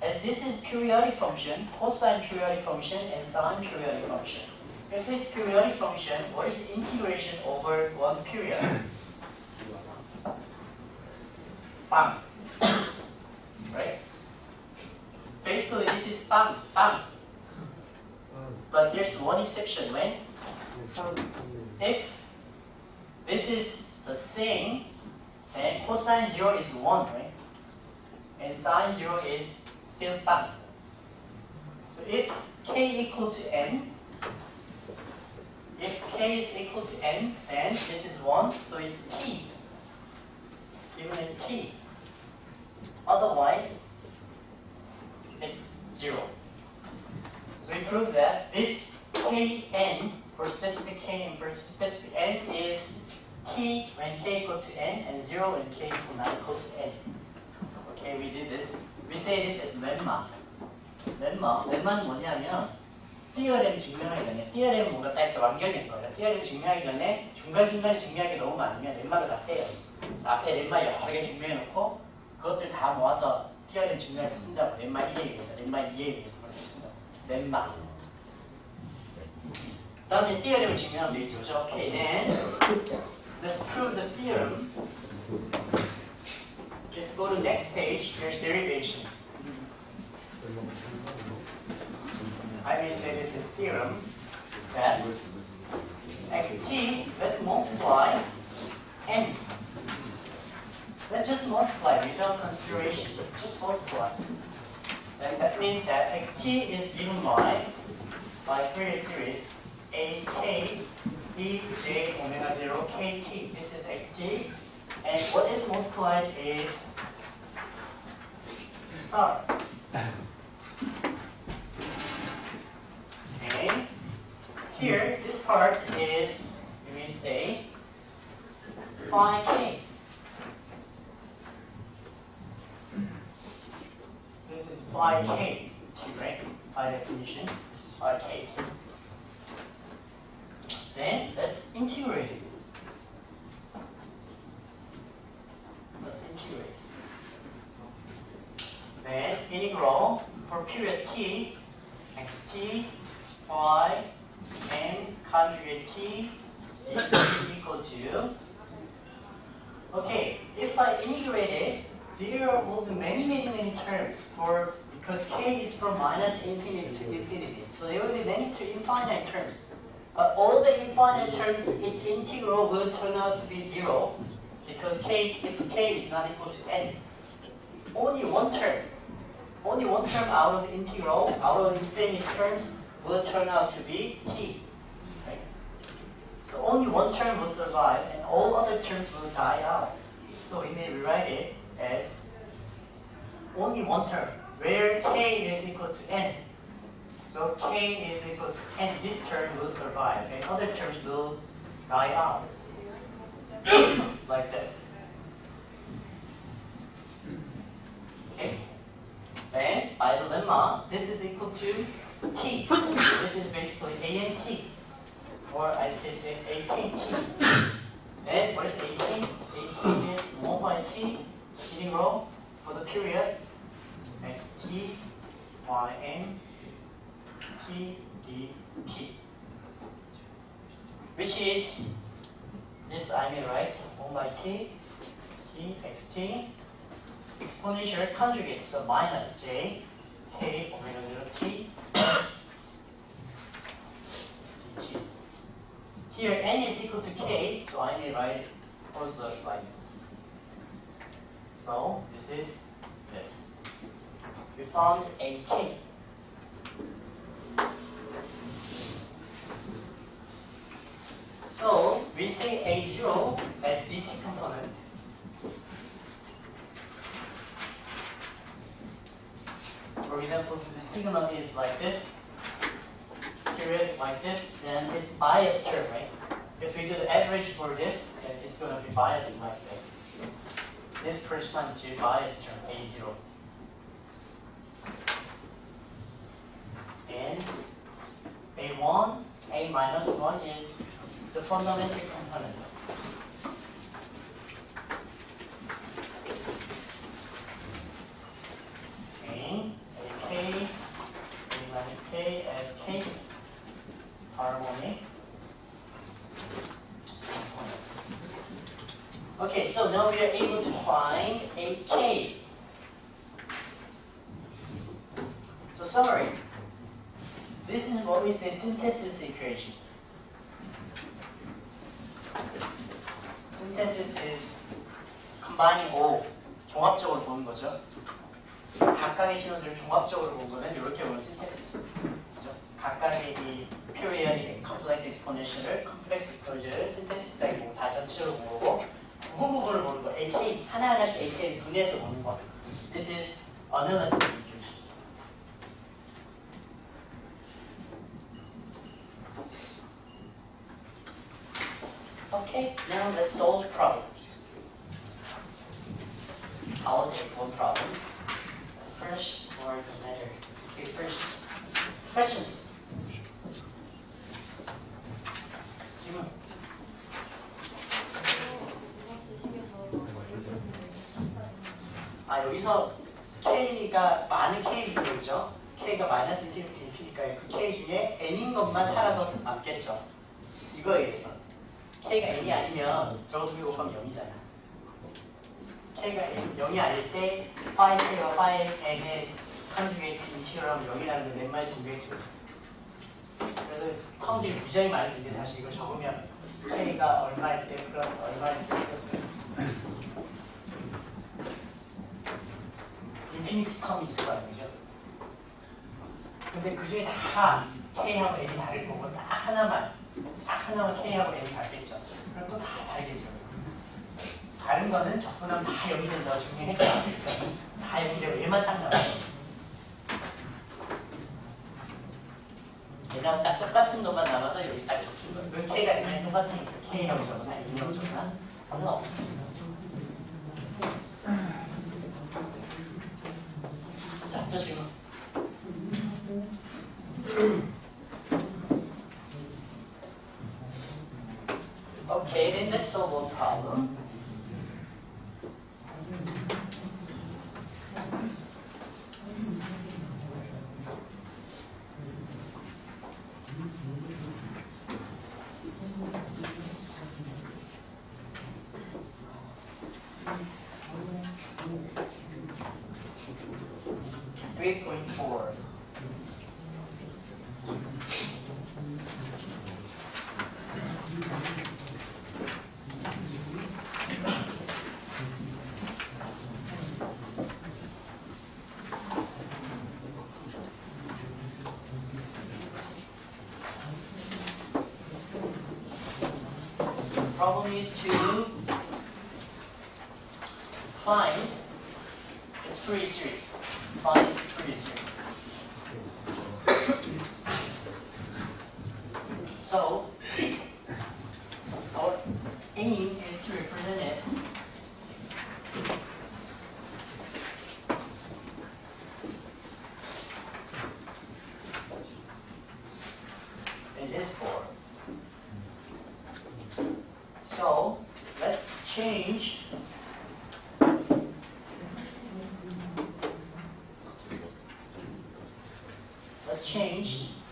as this is periodic function, cosine periodic function and sine periodic function. If this periodic function, what is the integration over one period? Bang. Right? Basically, this is bang, bang. But there's one exception. When? If this is the same, then cosine 0 is 1, right? And sine 0 is still bang. So if k equal to n, if k is equal to n, then this is 1, so it's t. Given in t. Otherwise, it's 0. So we prove that this kn for specific k and for specific n is t when k equal to n and 0 when k equal to n. Okay, we did this. We say this as lemma. lemma는 뭐냐면 띠어렘 증명하기 전에 띠어렘은 뭔가 딱 이렇게 완결된 거예요. 띠어렘 증명하기 전에 중간중간에 증명하기 너무 많으면 lem마를 다 빼요. 그래서 앞에 lem마 여러 개 증명해놓고 그것들 다 모아서 띠어렘 증명할 때 쓴다고. lem마 1에 의해서, lem마 2에 의해서 그렇게 쓴다고. lem마. 그 다음에 띠어렘을 증명하면 되겠죠. 그렇죠? Okay, then let's prove the theorem. If you go to next page, there's derivation. I may say this is theorem that xt, let's multiply n. Let's just multiply without consideration. Just multiply. And that means that xt is given by Fourier series ak dj omega 0 kt. This is xt. And what is multiplied is star. Okay. here, this part is, we may say, phi k. This is phi k, right? By definition, this is phi k. Then let's integrate it. Let's integrate. Then integral for period t, xt, y, n conjugate t is equal to. Okay, if I integrate it, there will be many terms for, because k is from minus infinity to infinity. So there will be many to infinite terms. But all the infinite terms, its integral will turn out to be 0 because if k is not equal to n. Only one term out of integral, out of infinite terms will turn out to be t. Right? So only one term will survive and all other terms will die out. So we may rewrite it as only one term where k is equal to n. So k is equal to n. This term will survive and other terms will die out. Like this. Okay? And by the lemma, this is equal to t. This is basically a and t. Or I can say a k t. And what is a t? A t is 1 by t integral for the period xt, yn, t dt. Which is, this I may write 1 by t, t xt, exponential conjugate, so minus j, k omega 0 t, dt. Here n is equal to k, so I may write also like this. So this is this. We found a k. So we say a0 as DC component. For example, if the signal is like this, period like this, then it's biased term, right? If we do the average for this, then it's going to be biased like this. This corresponds to biased term a0. And a1, a minus 1 is the fundamental component. Okay, ak, a minus k as k, harmonic component. Okay, so now we are able to find a k. So sorry, this is what we say synthesis equation. Synthesis is combining all, 종합적으로 보는 거죠. 각각의 신호들을 종합적으로 본 거는 이렇게 보면 synthesis. 그죠? 각각의 이 periodic complex exponential을 synthesis하게 보고 다 전체적으로 모으고 부분을 보는 거, AK 하나하나씩 AK를 분해해서 보는 거. This is analysis equation. Okay, now let's solve problems. I'll take one problem. First, or the letter. Okay, first, questions. 질문. 여기서 K가 많은 K 중이죠. K가 마이너스 인피니티니까 그 K 중에 N인 것만 살아서 남겠죠. 이거에 의해서. K가 N이 아니면 저거 두 개 곱하면 0이잖아. K가 0이 아닐 때 파이 K와 파이 N의 컨주게이트 인티그럴하면 0이라는 걸 몇 마리 준비했죠. 그래서 텀들이 무지하게 많을 텐데 사실 이거 적으면 K가 얼마일 때 플러스 얼마일 때 플러스 인피니티 텀이 있을 거 아니죠? 근데 그 중에 다 K하고 N이 다를 거고 딱 하나만 K하고 N이 같겠죠. 그럼 또 다 다르겠죠. 다른 거는 적분하면 다 0이 된다고 증명했죠. 다 0이 되고 얘만 딱 나와요. 얘랑 딱 똑같은 놈만 남아서 여기 딱 적힌 거예요. 왜 K가 그냥 똑같으니까 K라고 적었나? E라고 적었나? 상관없어. 자, 또 질문. Okay, then let's solve one problem. Problem is to find its Fourier series. Find its Fourier series. So our aim is to represent it in this form. So let's change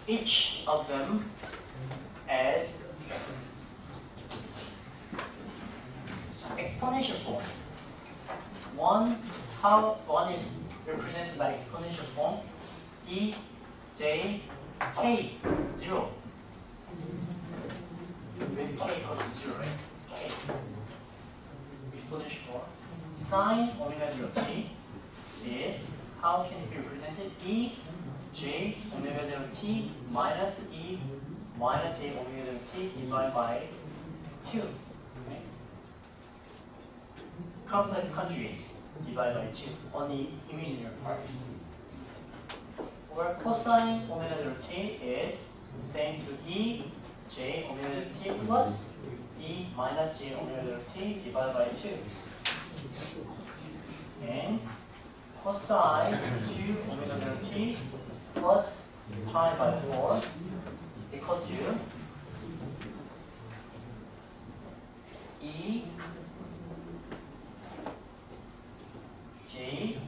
each of them as exponential form. One is represented by exponential form E, J, K, 0. With K equal to 0, right? K. Exponential form. Sine omega 0 t is, how can it be represented? E, J omega 0 t minus E minus J omega 0 t divided by 2. Okay? Complex conjugate divided by 2 on the imaginary part. Where cosine omega 0 t is the same to E J omega 0 t plus E minus J omega 0 t divided by 2. And cosine 2 omega 0 t plus pi by 4 equal to E J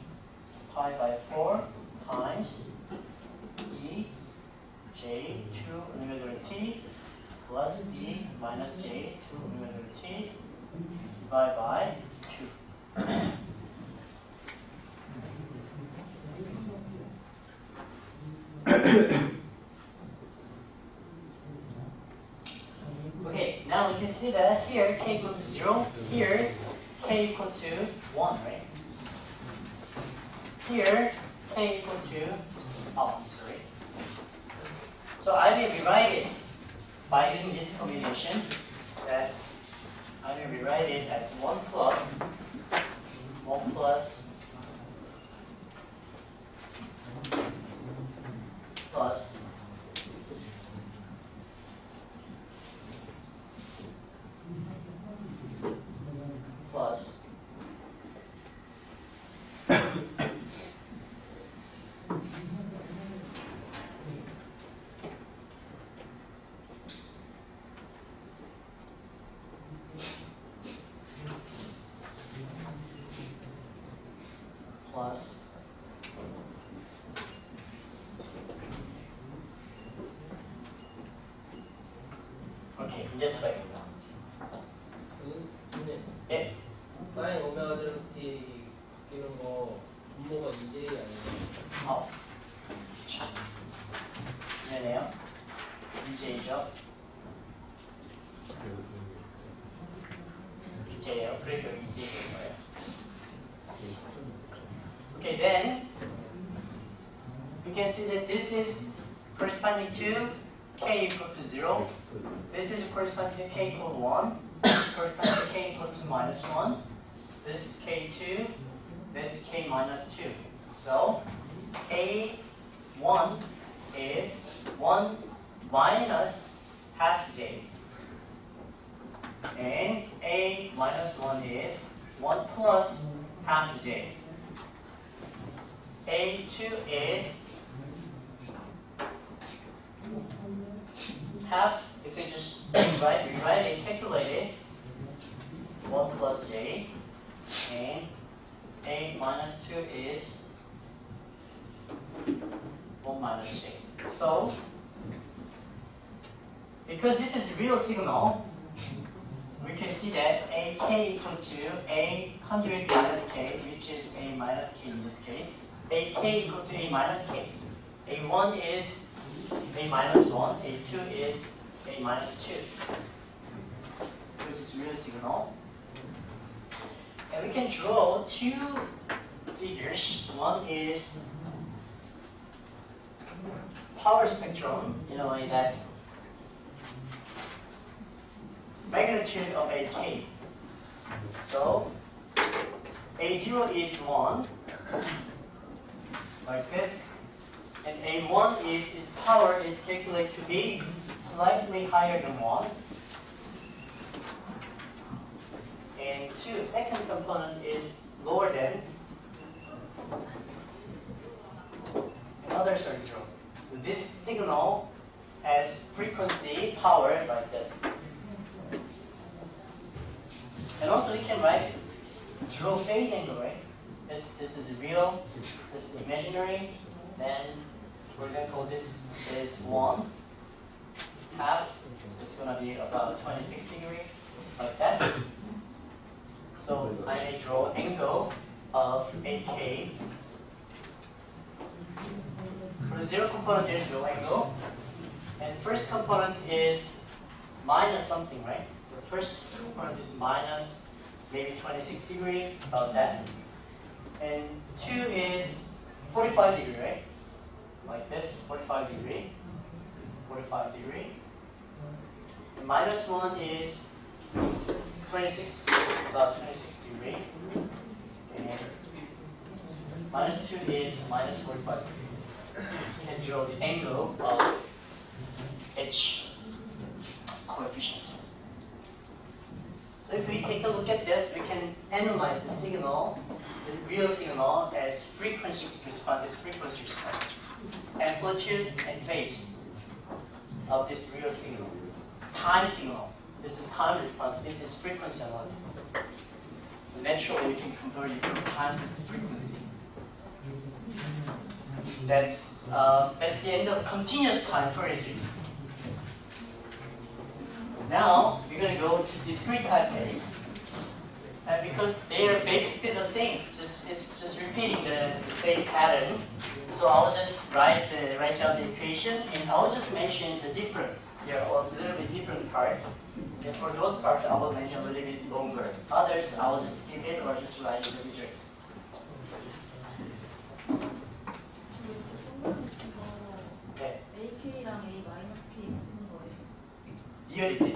pi by 4 times E J 2 omega 0 t plus E minus J 2 omega 0 t divided by 2. Okay, now you can see that here K equal to 0, here K equal to 1, right? Here K equal to, oh, I'm sorry. So I will rewrite it by using this combination, that I will rewrite it as 1 plus plus 오케이, 이제 해봐야겠다. 예? 사인 오메가 제로 t 바뀌는 거 분모가 2j 아니에요? 자, 네네요. 2j죠. 2j예요. 그래서 2j인 거예요. Okay, then you can see that this is corresponding to k equal to 0. This is corresponding to k equal to 1. Corresponding to k equal to minus 1. This k2. This k minus 2. So k1 is 1 minus half j. And a minus 1 is 1 plus half j. A2 is half, if we just rewrite and calculate it, 1 plus j, and a minus 2 is 1 minus j. So, because this is real signal, we can see that ak equal to a conjugate minus k, which is a minus k in this case. Ak equal to a minus k. A1 is a minus 1, A2 is a minus 2. Because it's real signal. And we can draw two figures. One is power spectrum in a way that magnitude of AK. So A0 is 1, like this. And A1 is its power is calculated to be slightly higher than 1. And 2, second component is lower than, and others are 0. So this signal has frequency power like this. And also we can write, draw phase angle, right? This is real, this is imaginary. Then, for example, this is 1 half, so it's going to be about 26 degrees, like that. So I may draw angle of AK. For the 0 component, there's no angle. And first component is minus something, right? So the first component is minus maybe 26 degrees, about that. And 2 is 45 degrees, right? Like this, 45 degrees, 45 degrees. And minus 1 is 26, about 26 degrees. And minus 2 is minus 45 degrees. You can draw the angle of H coefficient. So if we take a look at this, we can analyze the signal, the real signal, as frequency response, amplitude and phase of this real signal. Time signal. This is time response. This is frequency analysis. So naturally, we can convert it from time to frequency. That's the end of continuous time phase. Now we're going to go to discrete time phase, and because they are basically the same, it's just repeating the same pattern. So I'll just write down the equation, and I'll just mention the difference. They are all a little bit different parts. And for those parts, I will mention a little bit longer. Others, I will just skip it or just write the results. 네. AK랑 A 마이너스 K 같은 거예요. 리얼리티.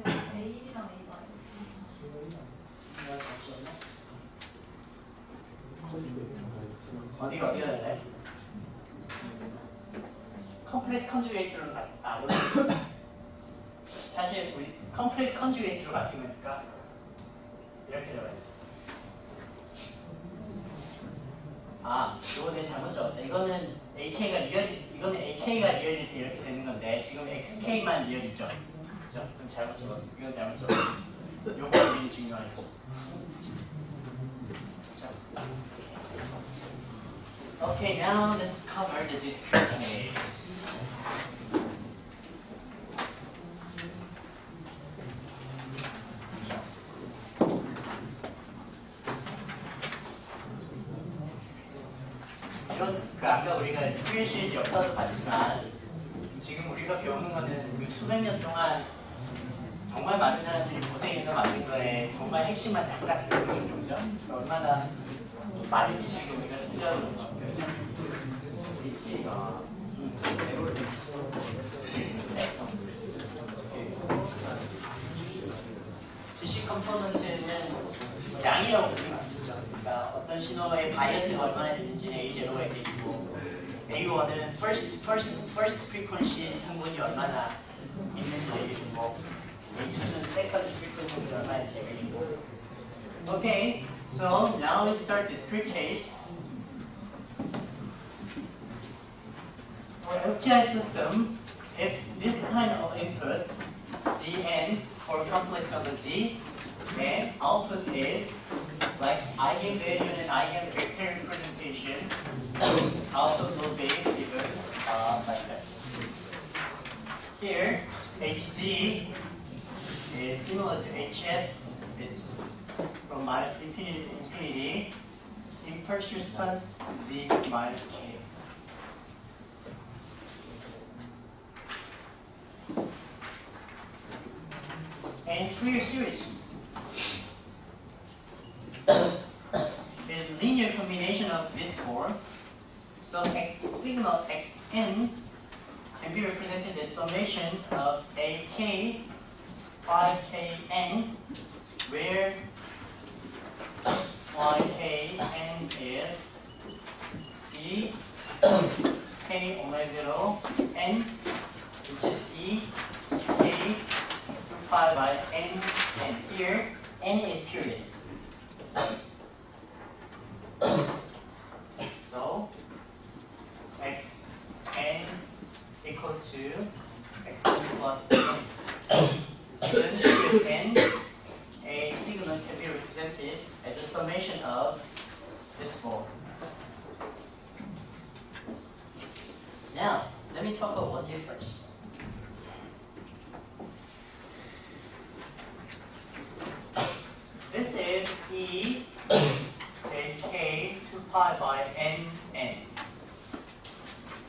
A1이랑 A 마이너스. 어디가 될래? 컴플렉스 컨주게이트로 사실 우리 컴플렉스 컨주게이트로 바뀌니까 이렇게 적어야죠. 아, 이거 내가 잘못 적었다. 이거는 AK가 리얼일 때 이렇게 되는 건데 지금 XK만 리얼이죠. 그죠? 이건 잘못 적었어. 이건 잘못 적었어. 요거 되게 중요하죠. Okay, now let's cover the discrete case. 아까 우리가 퓨전 역사도 봤지만 지금 우리가 배우는 거는 그 수백 년 동안 정말 많은 사람들이 고생해서 만든 거에 정말 핵심만 딱딱 배우는 거죠. 얼마나 많은 지식을 우리가 쓰려는 거죠. 지식 컴포넌트는 양이라고 부르는 거죠. 그러니까 어떤 신호의 바이어스가 얼마나 있는지는 A0가 얘기해주고 A1은 first frequency 성분이 얼마나 있는지 얘기해주고 A2는 second frequency 얼마인지 얘기해주고. Okay, so now we start discrete case. For LTI system, if this kind of input Zn for complex number Z, and output is like eigenvalue and eigenvector representation, output will be given like this. Here, Hz is similar to Hs. It's from minus infinity to infinity. Impulse response Z minus K. And Fourier series is linear combination of this four. So X signal Xn can be represented as summation of AK phi Kn, where Ykn is E K omega N, which is E K 2 pi by N, and here N is period. So X N equal to X N plus N. Then period N, a signal can be represented as a summation of this four. Now, let me talk about one difference. This is E, say K 2 pi by N N.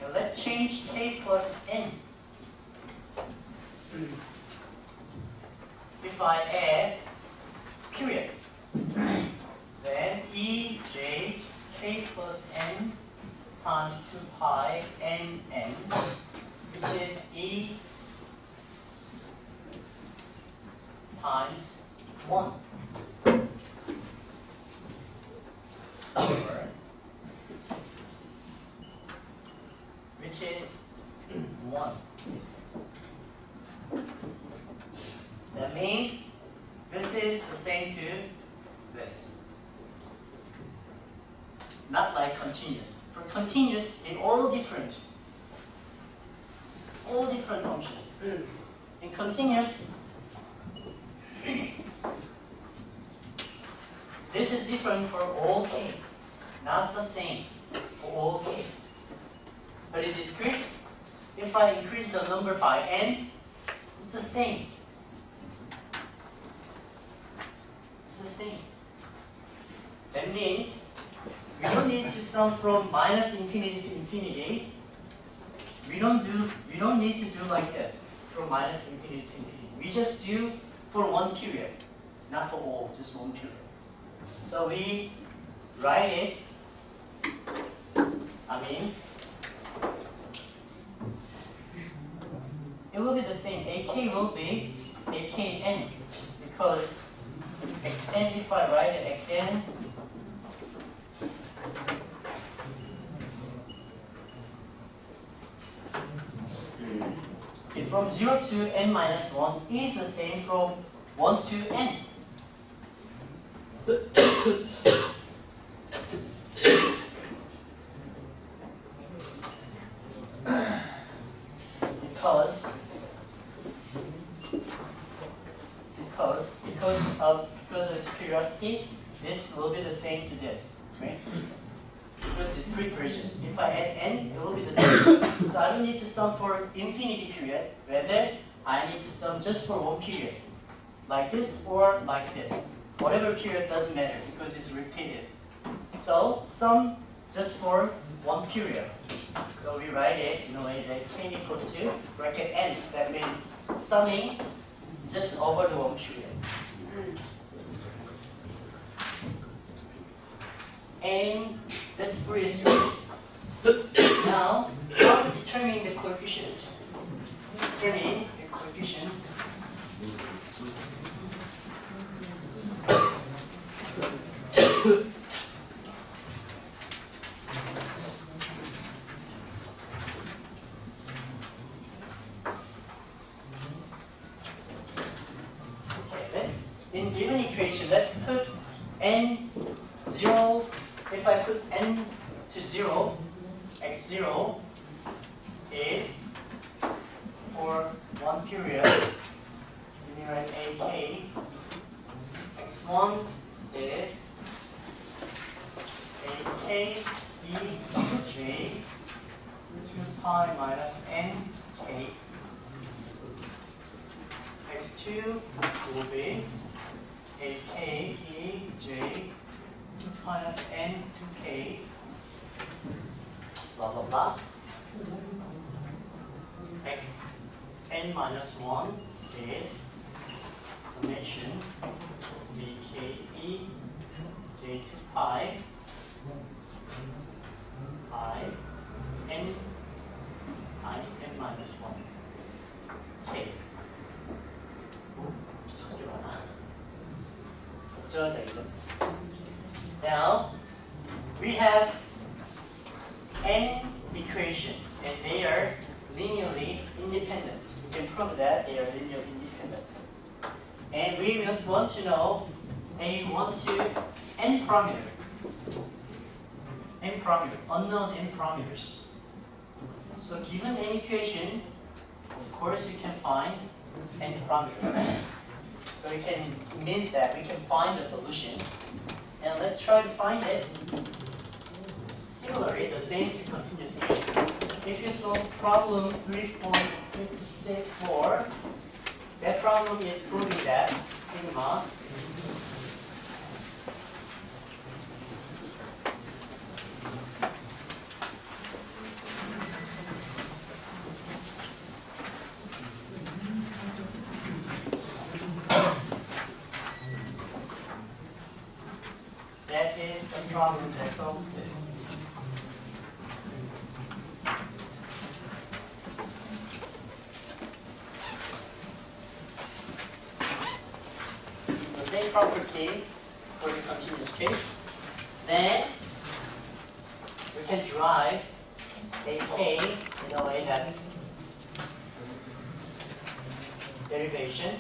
Now let's change K plus N. If I add period, then E J K plus N times 2 pi N N, which is E times 1. Over, which is 1. That means this is the same to this. Not like continuous. For continuous, they're all different. All different functions. In continuous, this is different for all k. Not the same for all k. But in discrete, if I increase the number by n, it's the same. It's the same. That means we don't need to sum from minus infinity to infinity. We don't need to do like this from minus infinity to infinity. We just do for one period, not for all, just one period. So we write it. It will be the same. AK will be AKN because Xn, if I write it Xn, from 0 to n minus 1 is the same from 1 to n. Because of curiosity, this will be the same to this, right? Because it's discrete version. If I add n, it will be the same. So I don't need to sum for infinity period. Rather, I need to sum just for one period, like this or like this. Whatever period doesn't matter because it's repeated. So sum just for one period. So we write it in a way that k equal to bracket n. That means summing just over the one period. And that's Fourier series. Now, how to determine the coefficient? Determine the coefficient. in given equation, let's put n 0. If I put n to 0, x0 is for one period. Let me write ak. x1 is ak e j 2 pi minus n k. x2 will be ak e j 2 minus n 2k. Blah blah blah. X n minus 1 is summation bke j 2 pi n times n minus 1 k. Now we have n equation and they are linearly independent. You can prove that they are linearly independent. And we want to know a1 to n parameter. Unknown n parameters. So given an equation, of course you can find n parameters. So it means that we can find the solution. And let's try to find it. Similarly, the same to continuous case. If you solve problem 3.564, that problem is proving that sigma that is the problem that solves this. The same property for the continuous case. Then we can derive ak in a way that's derivation.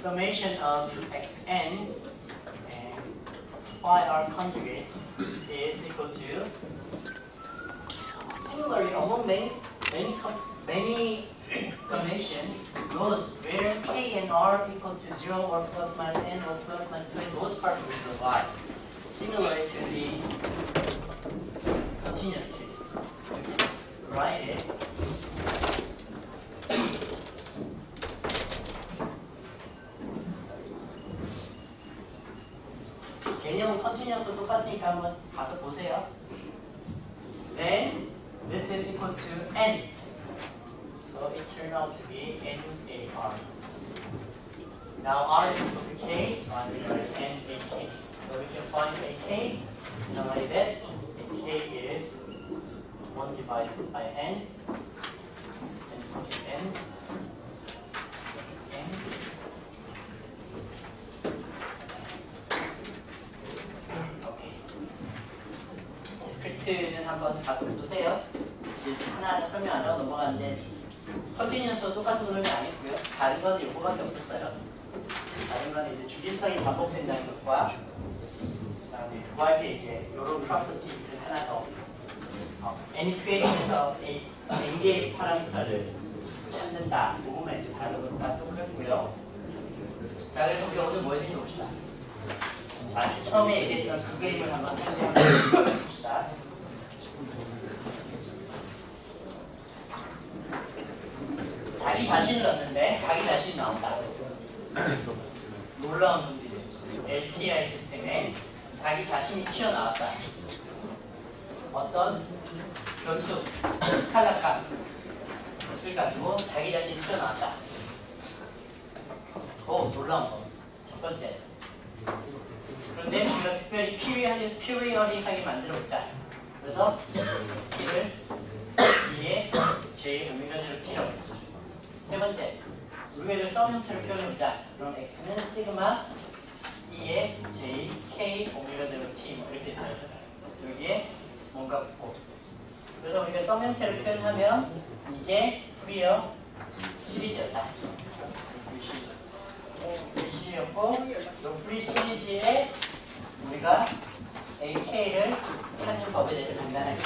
Summation of xn and phi r conjugate is equal to, similarly among many summation, those where k and r equal to 0 or plus minus n or plus minus 2, those parts will provide. Similarly to the continuous case. So we can write it. 개념은 컨티뉴어스 똑같으니까 한번 가서 보세요. Then this is equal to n. So it turned out to be NAR. Now R is equal to K, so I'm going to write NAK. So we can find AK in a way that AK is 1 divided by n, and equal to n. N. 디스크리트는 한번 가서 보세요. 이제 하나하나 설명 안 하고 넘어가는데 컨티뉴어스도 똑같은 놈이 아니고요. 다른 건 요거밖에 없었어요. 다른 건 이제 주기성이 반복된다는 것과 그다음에 구할 때 이제 이런 프로퍼티를 하나 더 애니큐에이션에서 n개의 파라미터를 찾는다. 그거만 이제 다른 건 똑같고요. 자, 그래서 우리가 오늘 뭐 했는지 봅시다. 자, 처음에 얘기했던 그 그림을 한번 상상해 봅시다. 자기 자신을 얻는데 자기 자신이 나온다. 놀라운 존재들. LTI 시스템에 자기 자신이 튀어나왔다. 어떤 변수, 스칼라 값을 가지고 자기 자신이 튀어나왔다. 오, 놀라운 거. 첫 번째. 그런데 우리가 특별히 피리어디하게 만들어보자. 그래서 xt를 E에 j 오메가 제로 t라고 했죠. 세 번째, 우리가 이걸 서문트로 표현해보자. 그럼 x는 시그마 E에 j k 오메가 제로 t 뭐 이렇게 돼요. 여기에 뭔가 붙고. 그래서 우리가 서문트로 표현하면 이게 프리어 시리즈였다. 프리 시리즈였고, 이 프리 시리즈에 우리가 AK를 찾는 법에 대해서 간단하게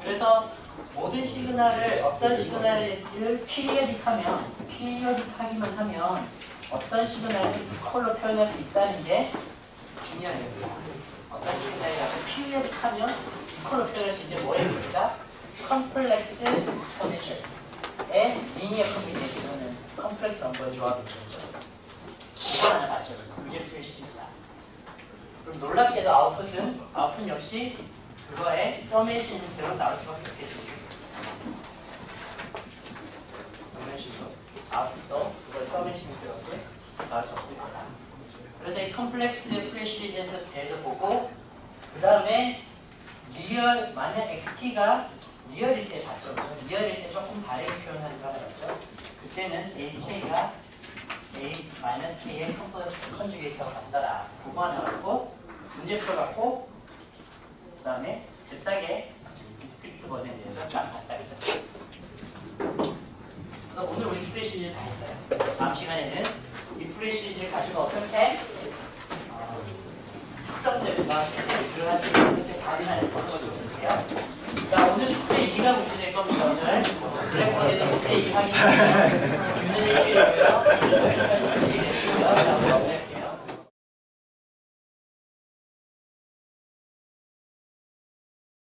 그래서 모든 시그널을 어떤 시그널을 피리어딕하기만 하면 어떤 시그널을 이퀄로 표현할 수 있다는 게 중요한 겁니다. 어떤 시그널이라고 피리어딕하면 이퀄로 표현할 수 있는데 뭐예요? 우리가 컴플렉스 익스포넨셜의 리니어 컴비네이션은 컴플렉스 넘버의 조합이죠. 이거 하나 봤죠? 그게 프리 시리즈다. 그럼 놀랍게도 아웃풋 역시 그거의 서메이션대로 나올 수밖에 없겠죠. 이런 식으로 아웃풋도 그거의 서메이션대로 나올 수 없을 거다. 그래서 이 컴플렉스 프리 시리즈에서 대해서 보고 그 다음에 리얼, 만약 XT가 리얼일 때 봤죠. 리얼일 때 조금 다르게 표현하는 거 알았죠. 그때는 AK가 A-K의 컨주게이터가 같더라. 그거 하나 갖고 문제 풀어갖고 그 다음에 잽싸게 디스크리트 버전에 대해서 쫙 봤다. 그죠? 그래서 오늘 우리 프리 시리즈 다 했어요. 다음 시간에는 이 프리 시리즈를 가지고 어떻게 특성들과 시스템을 할 수 있는데 가능한 방법이 있을게요. 자, 오늘 숙제 2가 문제될 겁니다. 오늘 블랙보드에서 숙제 2 확인하면